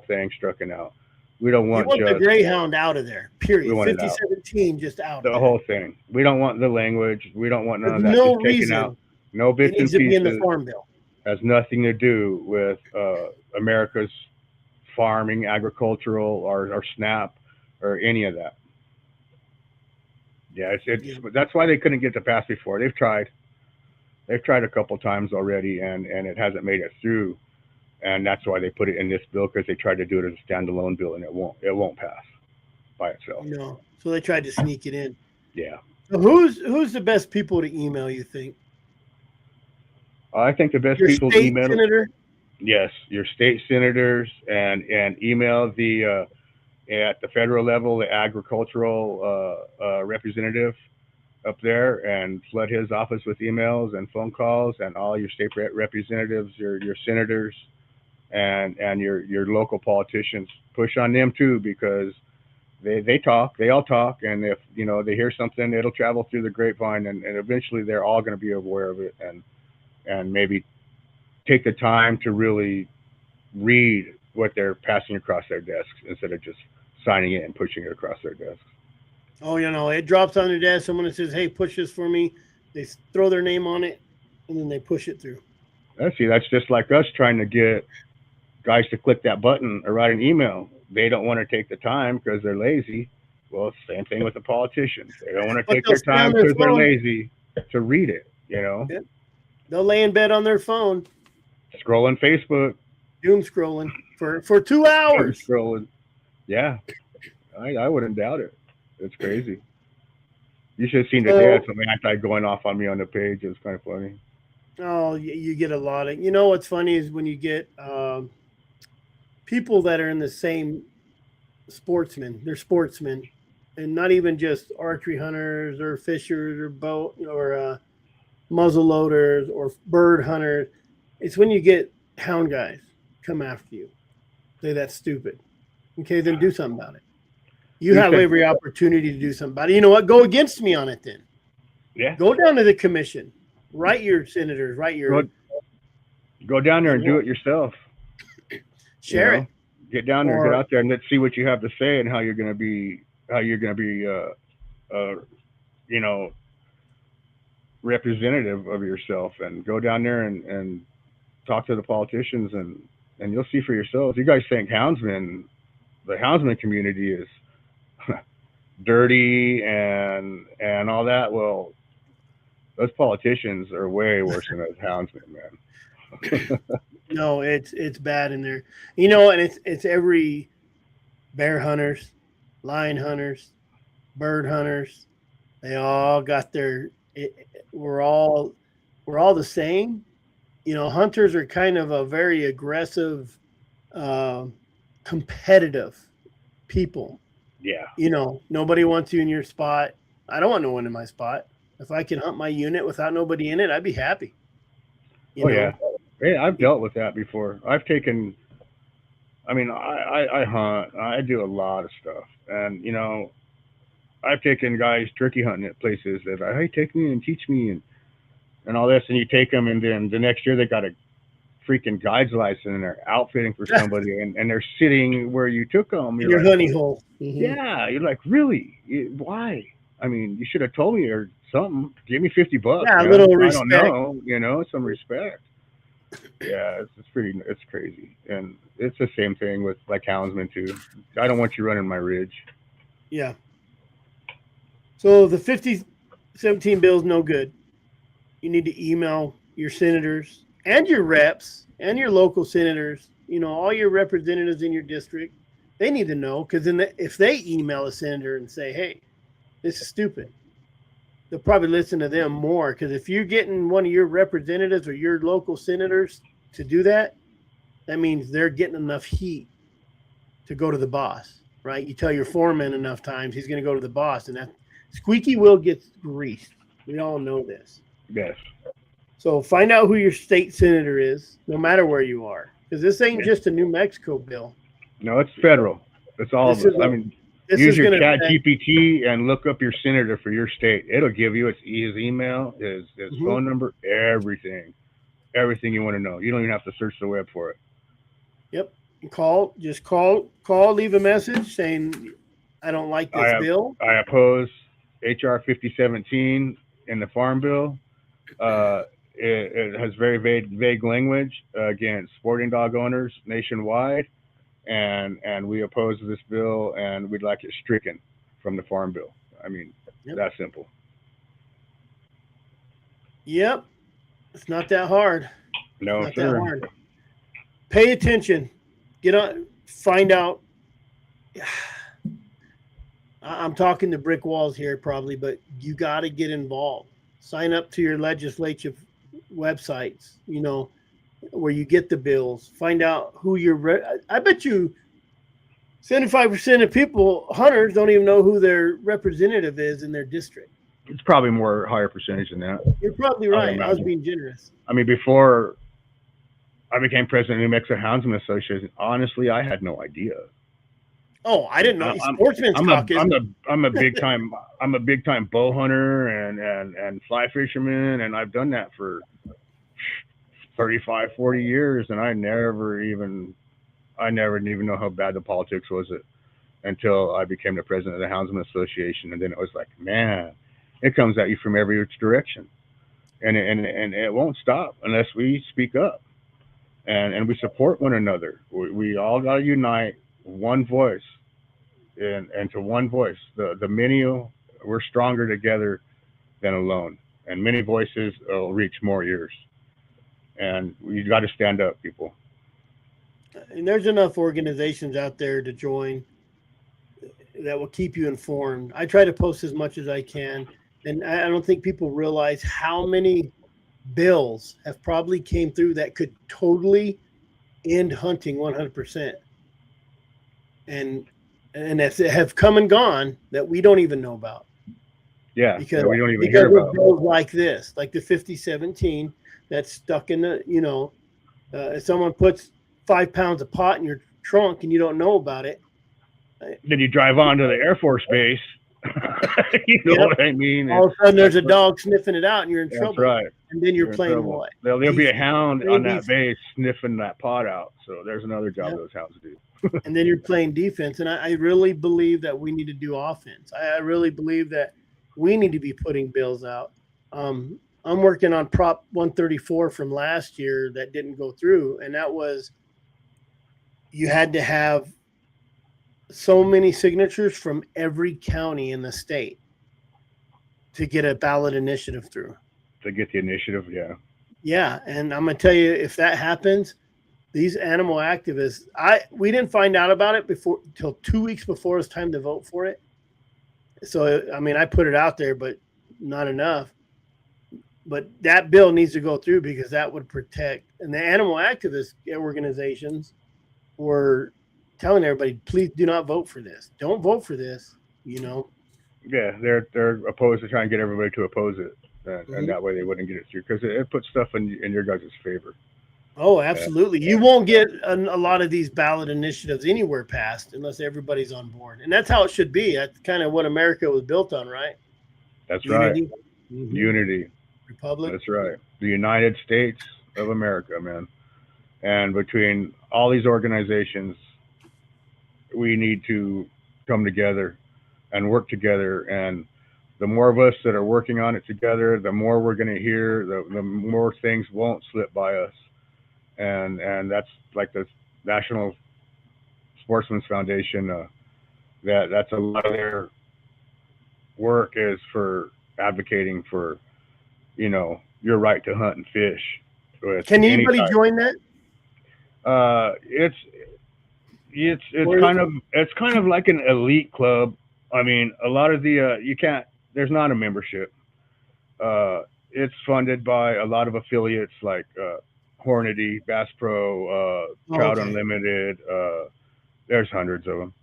thing stricken out. We don't You want want the just Greyhound out of there, we period. want it out. 5017 just out of The there. whole thing. We don't want the language. We don't want none There's of that. no Just taken out. reason No it bits needs and to be in the pieces. Farm Bill. Has nothing to do with America's farming, agricultural, or SNAP, or any of that. Yeah, it's Yeah. that's why they couldn't get to pass before. They've tried a couple times already, and it hasn't made it through. And that's why they put it in this bill, because they tried to do it as a standalone bill, and it won't pass by itself. No. So they tried to sneak it in. Yeah, So who's the best people to email, you think? I think the best Your people to state email, senator? yes, your state senators, and email the at the federal level the agricultural representative up there, and flood his office with emails and phone calls, and all your state representatives, your senators, and your local politicians. Push on them too, because they all talk, and if they hear something, it'll travel through the grapevine, and eventually they're all going to be aware of it, and maybe take the time to really read what they're passing across their desks, instead of just signing it and pushing it across their desks. Oh, it drops on their desk. Someone that says, "Hey, push this for me." They throw their name on it, and then they push it through. See, that's just like us trying to get guys to click that button or write an email. They don't want to take the time because they're lazy. Well, same thing with the politicians. They don't want to But take they'll their stay on time their because they're phone. lazy to read it. Yeah. They'll lay in bed on their phone, Scrolling Facebook, doom scrolling for 2 hours. scrolling. Yeah, I wouldn't doubt it. It's crazy. You should have seen today. I had some anti going off on me on the page. It was kind of funny. Oh, you get a lot of. What's funny is when you get people that are in the same sportsmen. They're sportsmen, and not even just archery hunters or fishers or boat or muzzle loaders or bird hunters. It's when you get hound guys come after you. Say that's stupid. Okay, then do something about it. You have every opportunity to do something about it. You know what? Go against me on it then. Yeah. Go down to the commission. Write your senators. Write your. Go down there and do it yourself. Share it. Get down there, get out there, and let's see what you have to say, and how you're going to be, representative of yourself, and go down there and talk to the politicians, and you'll see for yourselves. You guys think the houndsman community is dirty and all that. Well, those politicians are way worse than those houndsmen, man. No, it's bad in there. And it's every bear hunters, lion hunters, bird hunters. They all got their. We're all the same. Hunters are kind of a very aggressive, competitive people. Yeah. Nobody wants you in your spot. I don't want no one in my spot. If I can hunt my unit without nobody in it, I'd be happy. Yeah. Hey, I've dealt with that before. I hunt. I do a lot of stuff, and I've taken guys turkey hunting at places that hey, take me and teach me and all this, and you take them, and then the next year they got a freaking guide's license, and they're outfitting for somebody, and they're sitting where you took them. Your like, honey hole. Mm-hmm. Yeah, you're like, really? Why? I mean, you should have told me or something. Give me $50. Yeah, a little respect. I don't know, some respect. Yeah, it's crazy, and it's the same thing with like houndsmen too. I don't want you running my ridge. Yeah. So the 5017 bill is no good. You need to email your senators and your reps and your local senators. All your representatives in your district. They need to know, because then if they email a senator and say, "Hey, this is stupid," they'll probably listen to them more, because if you're getting one of your representatives or your local senators to do that, that means they're getting enough heat to go to the boss, right? You tell your foreman enough times, he's going to go to the boss, and that squeaky wheel gets greased. We all know this. Yes. So find out who your state senator is, no matter where you are, because this ain't just a New Mexico bill. No, it's federal. It's all of it. This Use is your going chat to GPT and look up your senator for your state. It'll give you his email, his phone number, everything you want to know. You don't even have to search the web for it. Yep. Just call, leave a message saying, I don't like this bill. I oppose HR 5017 in the Farm Bill. It has very vague language against sporting dog owners nationwide, and we oppose this bill, and we'd like it stricken from the Farm Bill. I mean, that's simple. Yep. It's not that hard. No, not sir. that hard. Pay attention. Get on. Find out. I'm talking to brick walls here probably, but you got to get involved. Sign up to your legislative websites, where you get the bills. Find out who I bet you 75% of people, hunters, don't even know who their representative is in their district. It's probably higher percentage than that. You're probably right. I was being generous. I mean, before I became president of New Mexico Houndsmen Association, honestly, I had no idea. Oh, I didn't know. Sportsman's caucus. I'm a big time bow hunter and fly fisherman, and I've done that for 35, 40 years, and I never even know how bad the politics was until I became the president of the Houndsmen Association, and then it was like, man, it comes at you from every direction, and it won't stop unless we speak up, and we support one another. We all got to unite, one voice, and to one voice. The many, we're stronger together than alone, and many voices will reach more ears, and you got to stand up, people. And there's enough organizations out there to join that will keep you informed. I try to post as much as I can, and I don't think people realize how many bills have probably came through that could totally end hunting 100%. And that have come and gone that we don't even know about. Yeah, because we don't even hear about bills like this, like the 5017 that's stuck in the, if someone puts 5 pounds of pot in your trunk and you don't know about it. Then you drive on to the Air Force Base. You know what I mean? All of a sudden there's a dog sniffing it out and you're in trouble. That's right. And then you're playing what? There'll be a hound on that base sniffing that pot out. So there's another job those hounds do. And then you're playing defense. And I really believe that we need to do offense. I really believe that we need to be putting bills out. I'm working on Prop 134 from last year that didn't go through. And that was, you had to have so many signatures from every county in the state to get a ballot initiative through. To get the initiative, yeah. Yeah, and I'm going to tell you, if that happens, these animal activists, we didn't find out about it until 2 weeks before it was time to vote for it. So, I mean, I put it out there, but not enough. But that bill needs to go through because that would protect. And the animal activist organizations were telling everybody, please do not vote for this. Don't vote for this, Yeah, they're opposed to trying to get everybody to oppose it. And that way they wouldn't get it through because it puts stuff in your guys' favor. Oh, absolutely. You won't get a lot of these ballot initiatives anywhere passed unless everybody's on board. And that's how it should be. That's kind of what America was built on, right? That's Unity. right. Mm-hmm. Unity. Republic. That's right. The United States of America, man. And between all these organizations, we need to come together and work together. And the more of us that are working on it together, the more we're going to hear, the more things won't slip by us. And that's like the National Sportsmen's Foundation. That's a lot of their work is for advocating for, your right to hunt and fish. Can anybody join that? It's kind of like an elite club. I mean, a lot of there's not a membership. It's funded by a lot of affiliates like Hornady, Bass Pro, Trout Unlimited. There's hundreds of them.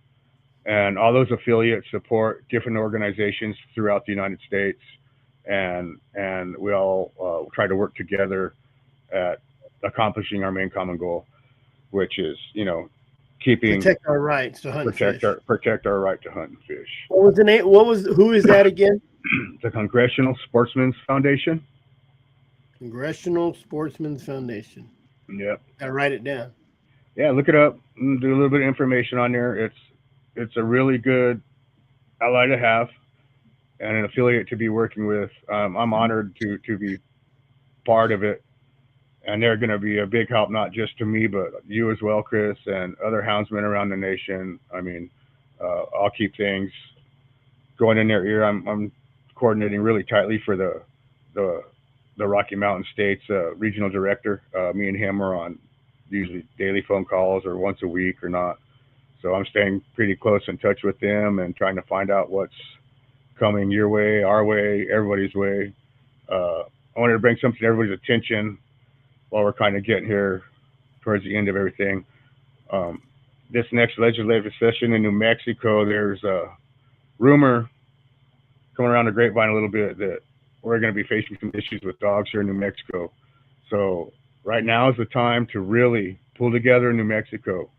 And all those affiliates support different organizations throughout the United States. And we all try to work together at accomplishing our main common goal, which is, protect our rights to hunt and fish. Protect our right to hunt and fish. What was the name? Who is that again? The Congressional Sportsmen's Foundation. Congressional Sportsmen's Foundation. Yep. Gotta write it down. Yeah, look it up. Do a little bit of information on there. It's a really good ally to have and an affiliate to be working with. I'm honored to be part of it, and they're going to be a big help, not just to me, but you as well, Chris, and other houndsmen around the nation. I mean, I'll keep things going in their ear. I'm coordinating really tightly for the Rocky Mountain States regional director. Me and him are on usually daily phone calls or once a week or not. So I'm staying pretty close in touch with them and trying to find out what's coming your way, our way, everybody's way. I wanted to bring something to everybody's attention while we're kind of getting here towards the end of everything. This next legislative session in New Mexico, there's a rumor coming around the grapevine a little bit that we're going to be facing some issues with dogs here in New Mexico. So right now is the time to really pull together in New Mexico,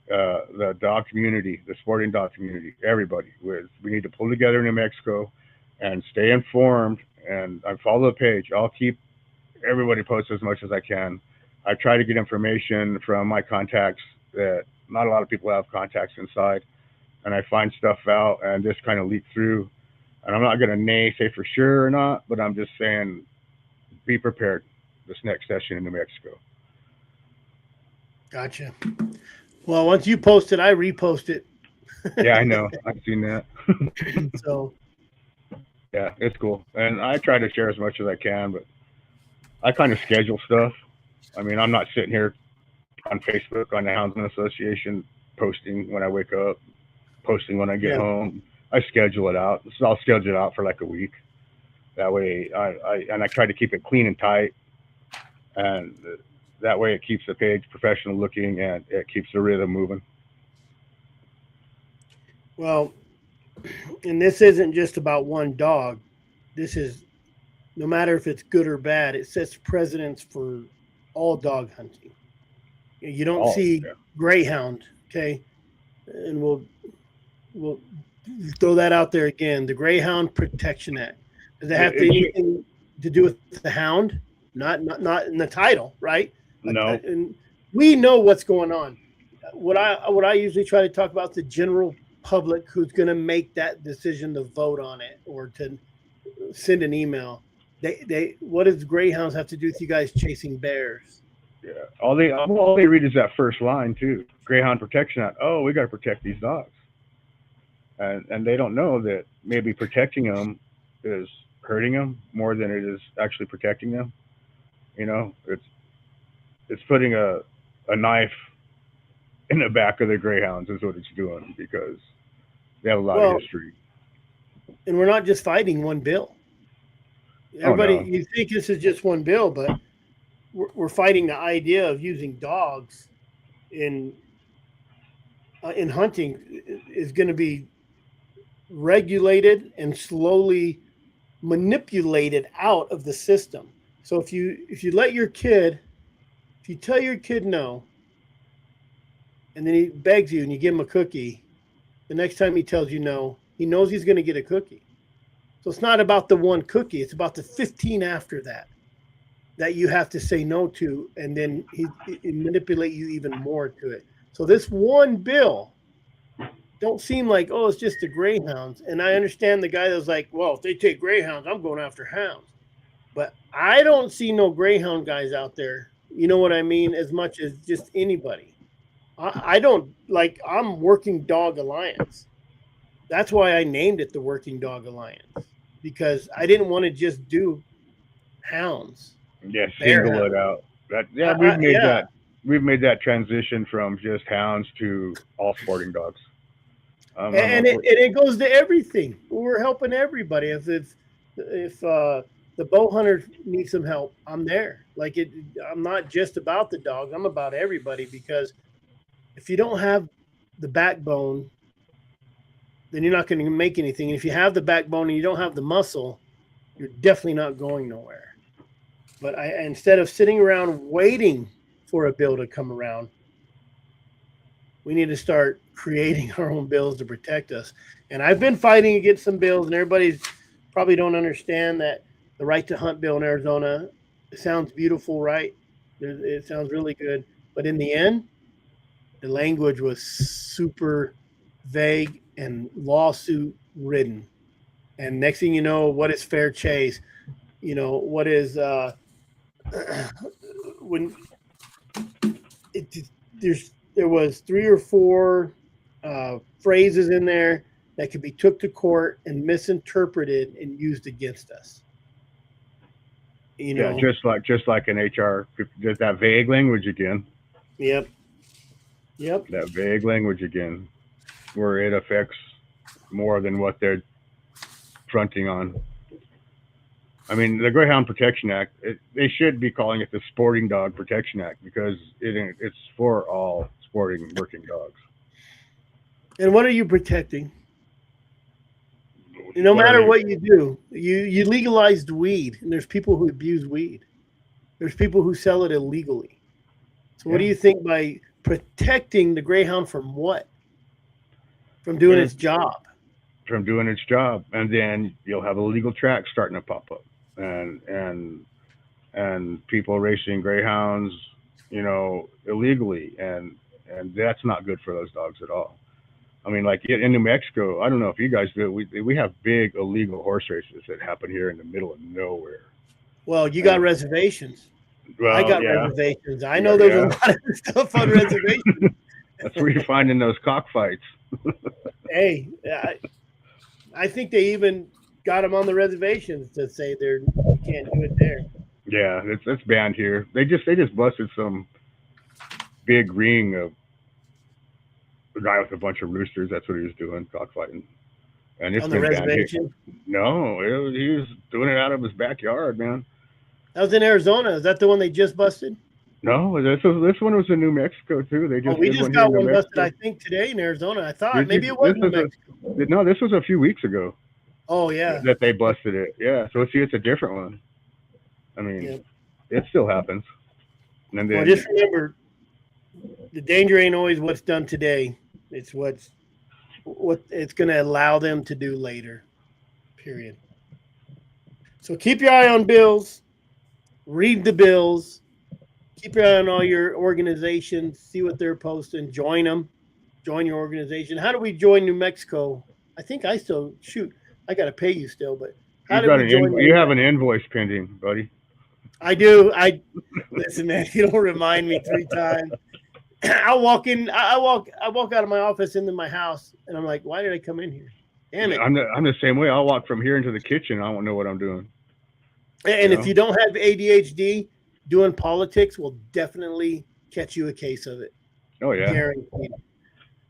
the dog community, the sporting dog community, everybody. We need to pull together in New Mexico and stay informed. And I follow the page. I'll keep everybody posted as much as I can. I try to get information from my contacts that not a lot of people have contacts inside. And I find stuff out and just kind of leak through. And I'm not going to say for sure or not, but I'm just saying be prepared this next session in New Mexico. Gotcha. Well, once you post it, I repost it. Yeah, I know. I've seen that. So, yeah, it's cool. And I try to share as much as I can, but I kind of schedule stuff. I mean, I'm not sitting here on Facebook on the Houndsmen Association posting when I wake up, posting when I get home. I schedule it out. So I'll schedule it out for like a week. That way, I try to keep it clean and tight, and that way it keeps the page professional looking and it keeps the rhythm moving. Well, and this isn't just about one dog. This is, no matter if it's good or bad, it sets precedents for all dog hunting. You don't see greyhound, okay? And we'll throw that out there again. The Greyhound Protection Act. Does it have anything to do with the hound? Not in the title, right? No. And we know what's going on. What I usually try to talk about the general public who's going to make that decision to vote on it or to send an email. What does greyhounds have to do with you guys chasing bears? Yeah. All they read is that first line too. Greyhound Protection Act. Oh, we got to protect these dogs. And they don't know that maybe protecting them is hurting them more than it is actually protecting them. You know, it's putting a knife in the back of the greyhounds is what it's doing, because they have a lot of history. And we're not just fighting one bill. Everybody, you think this is just one bill, but we're fighting the idea of using dogs in hunting is going to be regulated and slowly manipulated out of the system. So if you let your kid, if you tell your kid no, and then he begs you and you give him a cookie, the next time he tells you no, he knows he's going to get a cookie. So it's not about the one cookie. It's about the 15 after that you have to say no to, and then he manipulate you even more to it. So this one bill don't seem like, oh, it's just the greyhounds. And I understand the guy that was like, well, if they take greyhounds, I'm going after hounds. But I don't see no greyhound guys out there, you know what I mean, as much as just anybody. I don't, like, I'm Working Dog Alliance. That's why I named it the Working Dog Alliance, because I didn't want to just do hounds. Yeah, single it out. We've made that transition from just hounds to all sporting dogs. And it goes to everything. We're helping everybody. If the bow hunter needs some help, I'm there. Like I'm not just about the dogs. I'm about everybody, because if you don't have the backbone, then you're not going to make anything. And if you have the backbone and you don't have the muscle, you're definitely not going nowhere. But instead of sitting around waiting for a bill to come around, we need to start creating our own bills to protect us. And I've been fighting against some bills, and everybody's probably don't understand that the right to hunt bill in Arizona, it sounds beautiful, right? It sounds really good. But in the end, the language was super vague and lawsuit ridden. And next thing you know, what is fair chase? What is when it there was 3 or 4 phrases in there that could be took to court and misinterpreted and used against us. Yeah, just like an HR, just that vague language again. Yep. Yep. That vague language again, where it affects more than what they're fronting on. I mean, the Greyhound Protection Act, they should be calling it the Sporting Dog Protection Act because it's for all sporting working dogs. And what are you protecting? No matter what you do, you legalized weed, and there's people who abuse weed. There's people who sell it illegally. So what do you think by protecting the Greyhound from what? From doing its job. From doing its job, and then you'll have illegal tracks starting to pop up, and people racing greyhounds, illegally, and that's not good for those dogs at all. I mean, like in New Mexico, I don't know if you guys do. We have big illegal horse races that happen here in the middle of nowhere. Well, you got reservations. Well, I got reservations. I know there's a lot of stuff on reservations. That's where you're finding those cockfights. Hey, I think they even got them on the reservations to say you can't do it there. Yeah, it's banned here. They just busted some big ring of a guy with a bunch of roosters. That's what he was doing, cockfighting. And it's on the reservation? No, he was doing it out of his backyard, man. That was in Arizona. Is that the one they just busted? No, this one was in New Mexico too. They just we just got one busted, I think, today in Arizona. I thought maybe it was New Mexico. No, this was a few weeks ago. Oh yeah, that they busted it. Yeah, so see, it's a different one. I mean, it still happens. And then just remember, the danger ain't always what's done today. It's what it's going to allow them to do later. Period. So keep your eye on bills. Read the bills. Keep your eye on all your organizations. See what they're posting. Join them. Join your organization. How do we join New Mexico? I think I still I got to pay you still, but how do we join? You have an invoice pending, buddy. I do. Listen, man. You don't remind me 3 times. I'll walk in. I walk out of my office into my house, and I'm like, "Why did I come in here? Damn it!" I'm the same way. I'll walk from here into the kitchen. I won't know what I'm doing. And if you don't have ADHD, doing politics will definitely catch you a case of it. Oh yeah, guaranteed.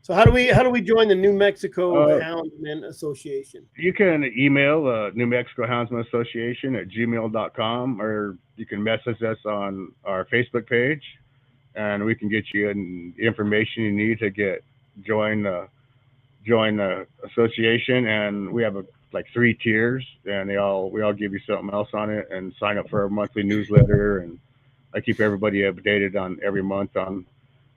So how do we join the New Mexico Houndsmen Association? You can email New Mexico Houndsmen Association at gmail.com, or you can message us on our Facebook page, and we can get you the information you need to join the association. And we have like 3 tiers, and we all give you something else on it, and sign up for our monthly newsletter. And I keep everybody updated on every month on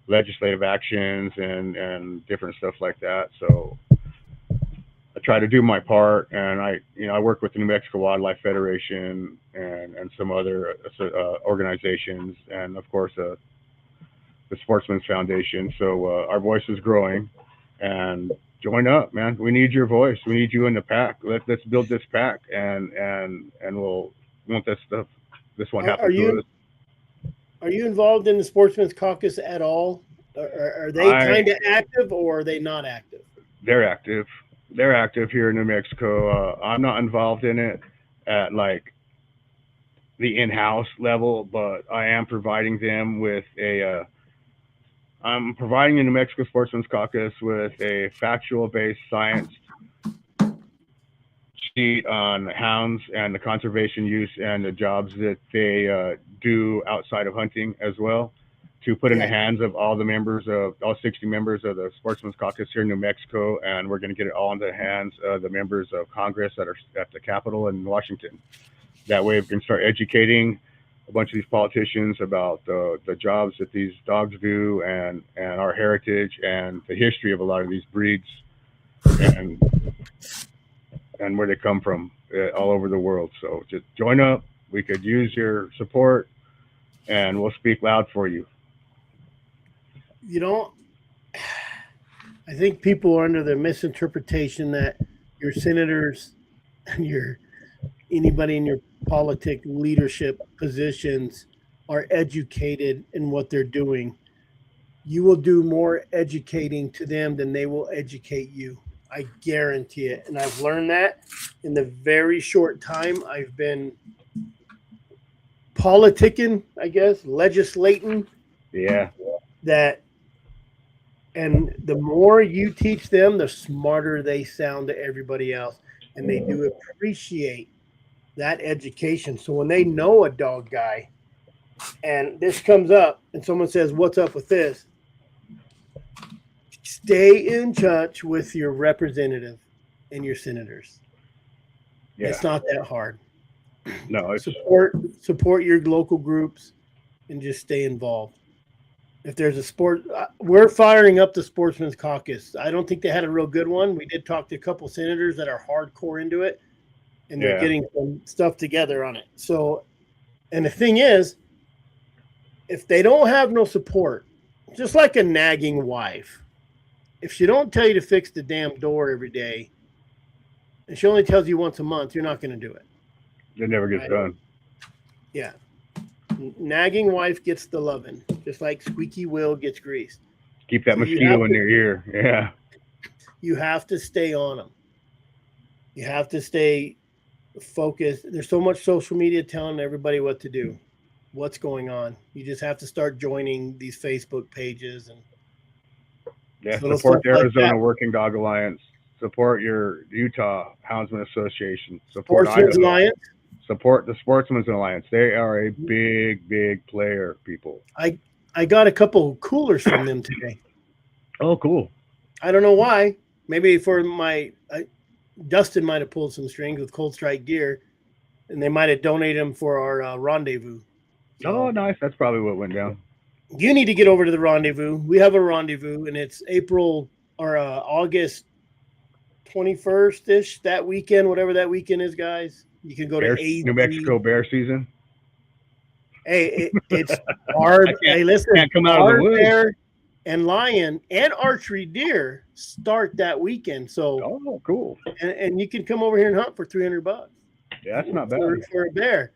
legislative actions and different stuff like that. So I try to do my part, and I work with the New Mexico Wildlife Federation and some other organizations, and of course the Sportsmen's Foundation. So our voice is growing, and join up, man. We need your voice. We need you in the pack. Let's build this pack, and we'll want this one happen to us. Are you involved in the Sportsmen's Caucus at all? Are they kind of active, or are they not active? They're active. They're active here in New Mexico. I'm not involved in it at like the in-house level, but I am providing them with I'm providing the New Mexico Sportsmen's Caucus with a factual-based science sheet on hounds and the conservation use and the jobs that they do outside of hunting as well, to put in the hands of all 60 members of the Sportsmen's Caucus here in New Mexico. And we're going to get it all into the hands of the members of Congress that are at the Capitol in Washington. That way we can start educating a bunch of these politicians about the jobs that these dogs do, and our heritage and the history of a lot of these breeds, and and where they come from all over the world. So just join up. We could use your support, and we'll speak loud for you. You know, I think people are under the misinterpretation that your senators and your anybody in your politic leadership positions are educated in what they're doing. You will do more educating to them than they will educate you. I guarantee it. And I've learned that in the very short time I've been politicking, I guess, legislating, Yeah, that and the more you teach them, the smarter they sound to everybody else. And they do appreciate that education. So when they know a dog guy and this comes up and someone says, "What's up with this?" Stay in touch with your representative and your senators. yeah. It's not that hard. No, it's Support your local groups and just stay involved. If there's a sport, we're firing up the Sportsmen's Caucus. I don't think they had a real good one. We did talk to a couple senators that are hardcore into it, and they're yeah, getting some stuff together on it. So, and the thing is, if they don't have no support, just like a nagging wife, if she don't tell you to fix the damn door every day, and she only tells you once a month, you're not going to do it. it never gets Right. done. Yeah. Nagging wife gets the loving, just like squeaky wheel gets greased. Keep that So you mosquito have in to- their ear. Yeah, You have to stay on them. You have to stay focused. There's so much social media telling everybody what to do, what's going on. You just have to start joining these Facebook pages and yeah. little Support stuff the like Arizona that. Working Dog Alliance. Support your Utah Houndsmen Association. Support Sportsmen's Idaho. Alliance. Support the Sportsmen's Alliance. They are a big player, people. I got a couple coolers from them today. Oh, cool. I don't know why. Maybe for Dustin might have pulled some strings with Cold Strike gear, and they might have donated them for our rendezvous. Oh, So nice. That's probably what went down. you need to get over to the rendezvous. We have a rendezvous, and it's April or August 21st ish, that weekend, whatever that weekend is, guys. You can go to AZ. New Mexico bear season. Hey, it's hard. Hey, listen, can't come out of the hard woods. bear and lion and archery deer start that weekend. So, Oh, cool. and you can come over here and hunt for $300 Yeah, that's not bad. for a bear.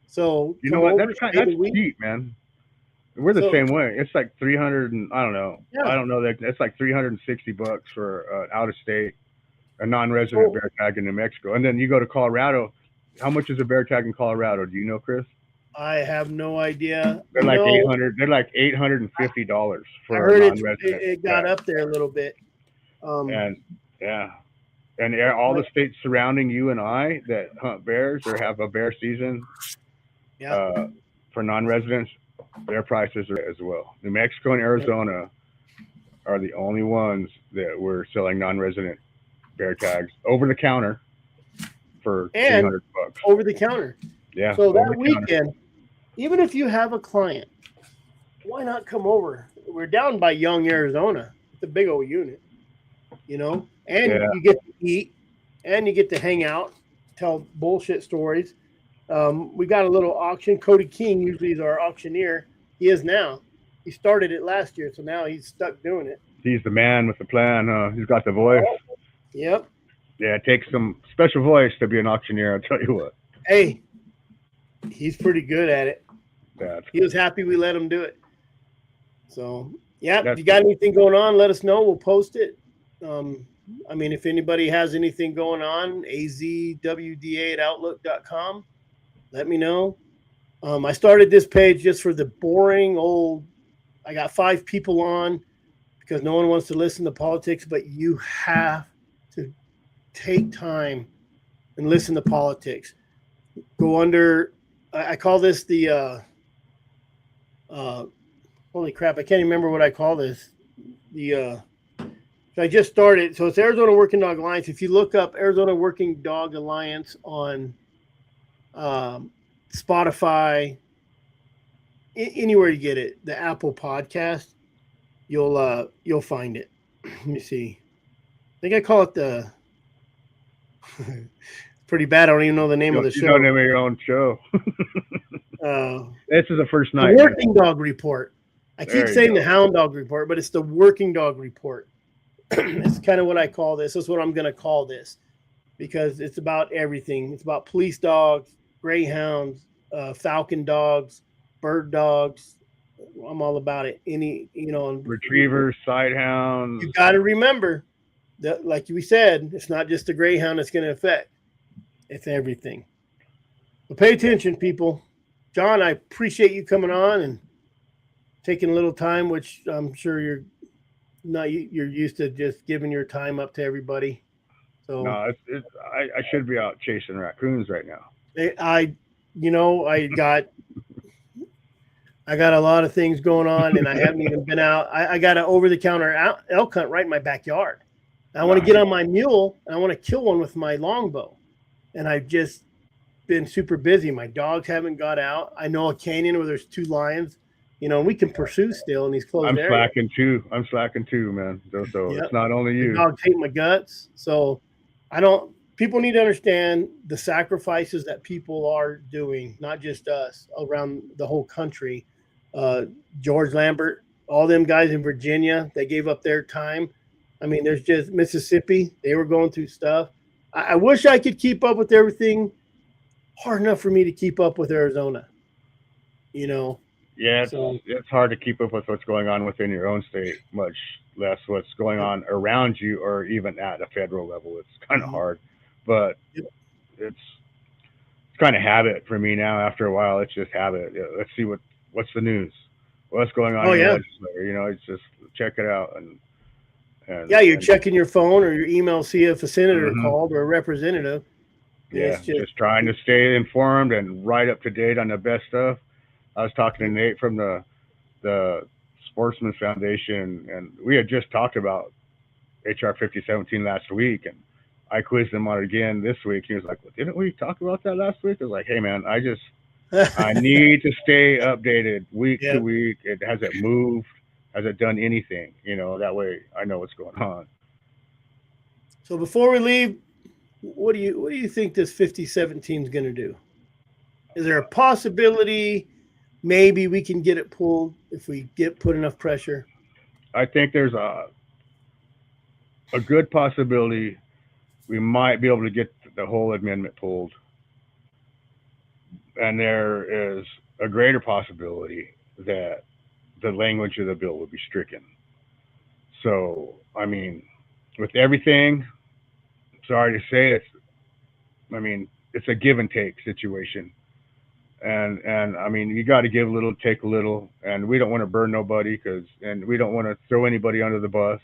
So You know come what? over, That's pay the week. cheap, man. We're the So- same way. It's like 300 and I don't know. Yeah. I don't know that it's like $360 for out of state, a non-resident So- bear tag in New Mexico, and then you go to Colorado. How much is a bear tag in Colorado? Do you know, Chris? I have no idea. They're You like know, 800. They're like $850 I for a heard non-resident. it got tag. up there a little bit. And yeah, and all the states surrounding you and I that hunt bears or have a bear season, Yeah. for non-residents, their prices are as well. New Mexico and Arizona are the only ones that we're selling non-resident bear tags over the counter for And $300. over the counter. Yeah. So over that the counter. weekend, even if you have a client, why not come over? We're down by Young, Arizona. It's a big old unit, and Yeah. you get to eat and you get to hang out, tell bullshit stories. We got a little auction. Cody King usually is our auctioneer. He is now. He started it last year, so now he's stuck doing it. He's the man with the plan. He's got the voice. Yep. Yeah, it takes some special voice to be an auctioneer. I'll tell you what. Hey, he's pretty good at it. That's He was happy we let him do it. So, yeah, if That's you got anything going on, let us know. We'll post it. If anybody has anything going on, azwda@outlook.com. Let me know. I started this page just for the boring old. I got 5 people on because no one wants to listen to politics, but you have to take time and listen to politics. Go under. I call this the. Holy crap! I can't even remember what I call this. I just started. So it's Arizona Working Dog Alliance. If you look up Arizona Working Dog Alliance on Spotify anywhere you get it, the Apple Podcast, you'll find it. Let me see. I think I call it the. Pretty bad. I don't even know the name of the You show. don't have your own show. This is the first night. The Working Dog Report. I keep There you saying go. the Hound Dog Report, but it's the Working Dog Report. It's kind of what I call this. That's what I'm going to call this, because it's about everything. It's about police dogs, greyhounds, falcon dogs, bird dogs. I'm all about it. Retrievers, sighthounds. You got to remember that, like we said, it's not just the greyhound that's going to affect. It's everything. But pay attention, people. John, I appreciate you coming on and taking a little time, which I'm sure you're used to just giving your time up to everybody. So No, I should be out chasing raccoons right now. I got a lot of things going on, and I haven't even been out. I got an over-the-counter elk hunt right in my backyard. I want to get on my mule, and I want to kill one with my longbow. And I've just been super busy. My dogs haven't got out. I know a canyon where there's 2 lions. We can pursue still in these closed areas. I'm slacking too, man. So It's not only you. The dogs hate my guts. So people need to understand the sacrifices that people are doing, not just us, around the whole country. George Lambert, all them guys in Virginia, they gave up their time. I mean, there's just Mississippi. They were going through stuff. I wish I could keep up with everything. Hard enough for me to keep up with Arizona. Yeah, it's hard to keep up with what's going on within your own state, much less what's going on around you or even at a federal level. It's kind of hard, but it's kind of habit for me now. After a while, it's just habit. Let's see what's the news, what's going on in the legislature. It's just check it out and you're checking your phone or your email, see if a senator called or a representative. Yeah, just trying to stay informed and right up to date on the best stuff. I was talking to Nate from the Sportsman Foundation, and we had just talked about HR 5017 last week, and I quizzed him on it again this week. He was like, well, didn't we talk about that last week? I was like, hey, man, I need to stay updated week to week. It hasn't moved. Hasn't done anything, that way I know what's going on. So before we leave, what do you think this 5017 is going to do? Is there a possibility maybe we can get it pulled if we put enough pressure? I think there's a good possibility we might be able to get the whole amendment pulled. And there is a greater possibility that the language of the bill would be stricken. So, I mean, with everything, sorry to say it's a give and take situation. And I mean, you got to give a little, take a little, and we don't want to burn nobody and we don't want to throw anybody under the bus.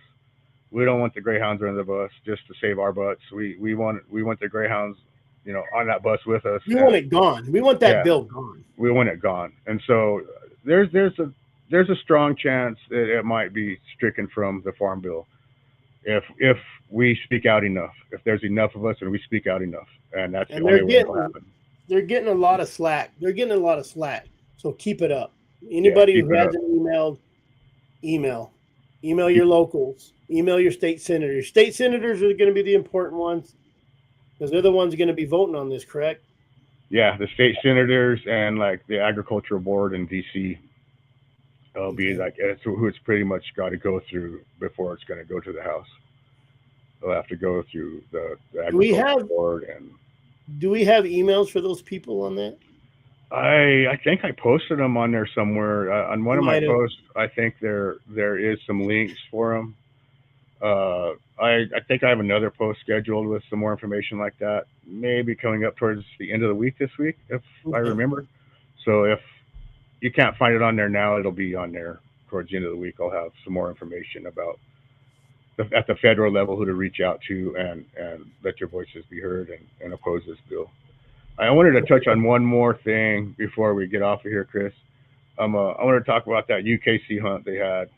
We don't want the greyhounds under the bus just to save our butts. We want the greyhounds, on that bus with us. We want it gone. We want that bill gone. We want it gone. And so there's a strong chance that it might be stricken from the Farm Bill if we speak out enough. If there's enough of us and we speak out enough, and that's the only way it'll happen. They're getting a lot of slack. So keep it up. Anybody who hasn't emailed, email your locals, email your state senators. State senators are going to be the important ones because they're the ones going to be voting on this, correct? Yeah, the state senators and like the agricultural board in DC. It'll be like who it's pretty much got to go through before it's going to go to the House. They'll have to go through the agricultural board. And do we have emails for those people on that? I think I posted them on there somewhere. On one of my posts, I think there is some links for them. I think I have another post scheduled with some more information like that, maybe coming up towards the end of the week this week, if I remember. So if you can't find it on there now, it'll be on there towards the end of the week. I'll have some more information about at the federal level who to reach out to and let your voices be heard and oppose this bill. I wanted to touch on one more thing before we get off of here, Chris. I wanted to talk about that UKC hunt they had,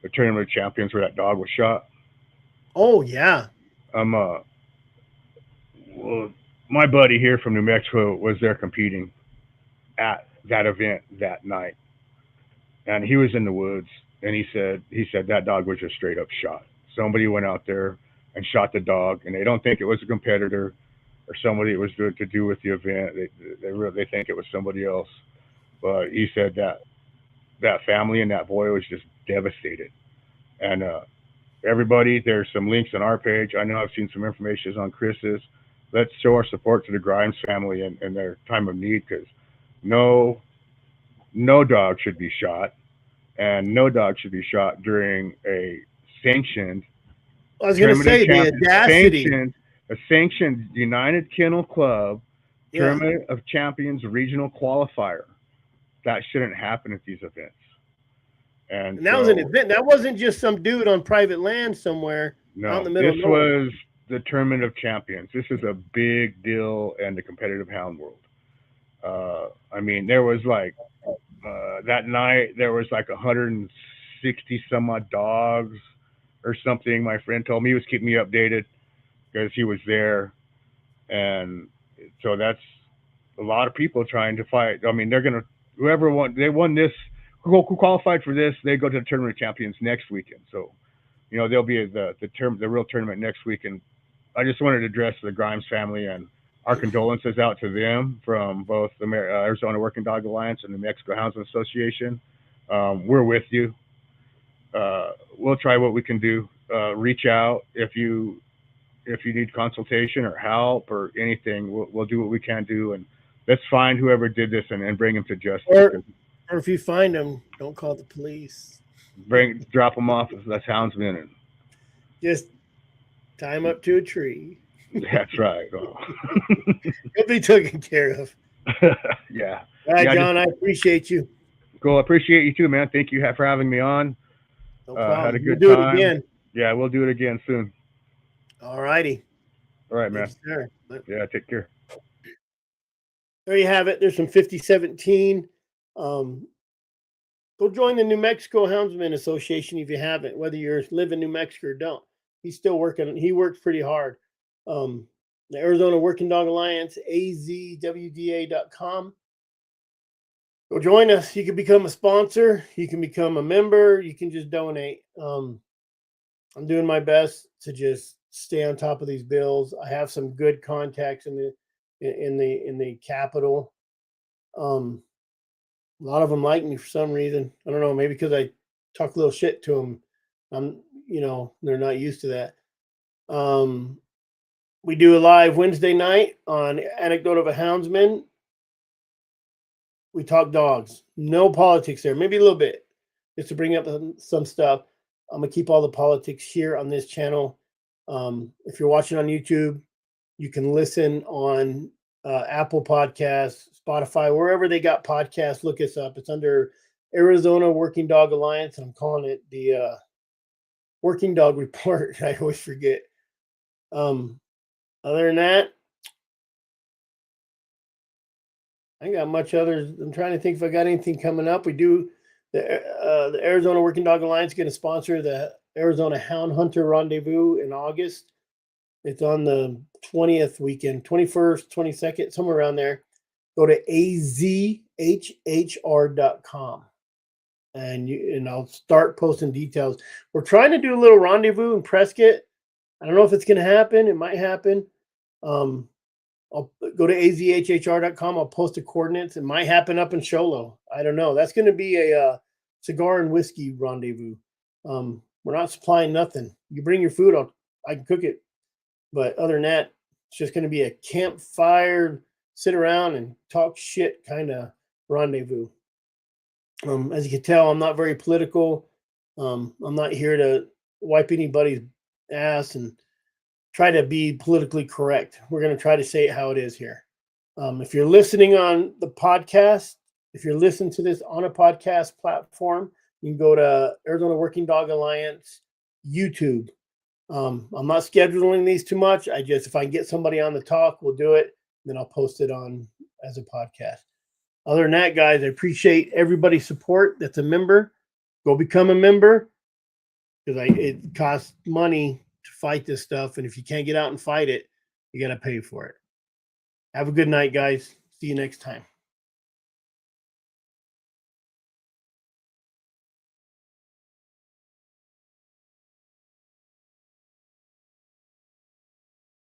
the Tournament of Champions, where that dog was shot. Oh yeah. Well, my buddy here from New Mexico was there competing at that event that night, and he was in the woods, and he said that dog was just straight up shot. Somebody went out there and shot the dog, and they don't think it was a competitor or somebody it was to do with the event. They think it was somebody else. But he said that family and that boy was just devastated. And everybody, there's some links on our page. I know I've seen some information on Chris's. Let's show our support to the Grimes family in their time of need, because no no dog should be shot, and no dog should be shot during a sanctioned I was going to tournament of say the champions, audacity. a sanctioned United Kennel Club Yeah. tournament of champions regional qualifier. That shouldn't happen at these events. And And that was an so, event. That wasn't just some dude on private land somewhere out in no, the middle this of nowhere. was the tournament of champions. This is a big deal in the competitive hound world. I mean, there was like that night there was like 160 some odd dogs or something. My friend told me, he was keeping me updated because he was there, and so that's a lot of people trying to fight. I mean, they're gonna whoever won they won this who qualified for this, they go to the tournament of champions next weekend. So there'll be the real tournament next week, and I just wanted to address the Grimes family and our condolences out to them from both the Arizona Working Dog Alliance and the Mexico Houndsmen Association. We're with you. We'll try what we can do. Reach out if you need consultation or help or anything. We'll do what we can do, and let's find whoever did this and bring him to justice. Or if you find them, don't call the police. Drop them off as houndsmen, and Just tie him up to a tree. that's right. Oh. He'll be taken care of. Yeah. All right, Yeah, John, I appreciate you. Cool. Appreciate you too, man. Thank you for having me on. No Had a problem. We'll good do it time. again. Yeah, we'll do it again soon. All righty. All right, Thank man. you, sir. Yeah, take care. There you have it. There's some 5017. Go join the New Mexico Houndsmen Association if you haven't, whether you live in New Mexico or don't. He's still working. He works pretty hard. The Arizona Working Dog Alliance, azwda.com. Go join us. You can become a sponsor. You can become a member. You can just donate. I'm doing my best to just stay on top of these bills. I have some good contacts in the capital. A lot of them like me for some reason. I don't know, maybe because I talk a little shit to them. They're not used to that. We do a live Wednesday night on Anecdote of a Houndsman. We talk dogs. No politics there. Maybe a little bit, just to bring up some stuff. I'm going to keep all the politics here on this channel. If you're watching on YouTube, you can listen on Apple Podcasts, Spotify, wherever they got podcasts. Look us up. It's under Arizona Working Dog Alliance, and I'm calling it the Working Dog Report. I always forget. Other than that, I ain't got much others. I'm trying to think if I got anything coming up. We do the Arizona Working Dog Alliance going to sponsor the Arizona Hound Hunter Rendezvous in August. It's on the 20th weekend, 21st, 22nd, somewhere around there. Go to azhhr.com and I'll start posting details. We're trying to do a little rendezvous in Prescott. I don't know if it's going to happen. It might happen. I'll go to azhhr.com. I'll post the coordinates. It might happen up in Sholo. I don't know. That's going to be a cigar and whiskey rendezvous. We're not supplying nothing. You bring your food, I can cook it. But other than that, it's just going to be a campfire, sit around and talk shit kind of rendezvous. As you can tell, I'm not very political. I'm not here to wipe anybody's ass and try to be politically correct. We're going to try to say it how it is here. If you're listening on the podcast, if you're listening to this on a podcast platform, you can go to Arizona Working Dog Alliance YouTube. I'm not scheduling these too much. If I can get somebody on the talk, we'll do it. Then I'll post it on as a podcast. Other than that, guys, I appreciate everybody's support that's a member. Go become a member, because it costs money to fight this stuff. And if you can't get out and fight it, you got to pay for it. Have a good night, guys. See you next time.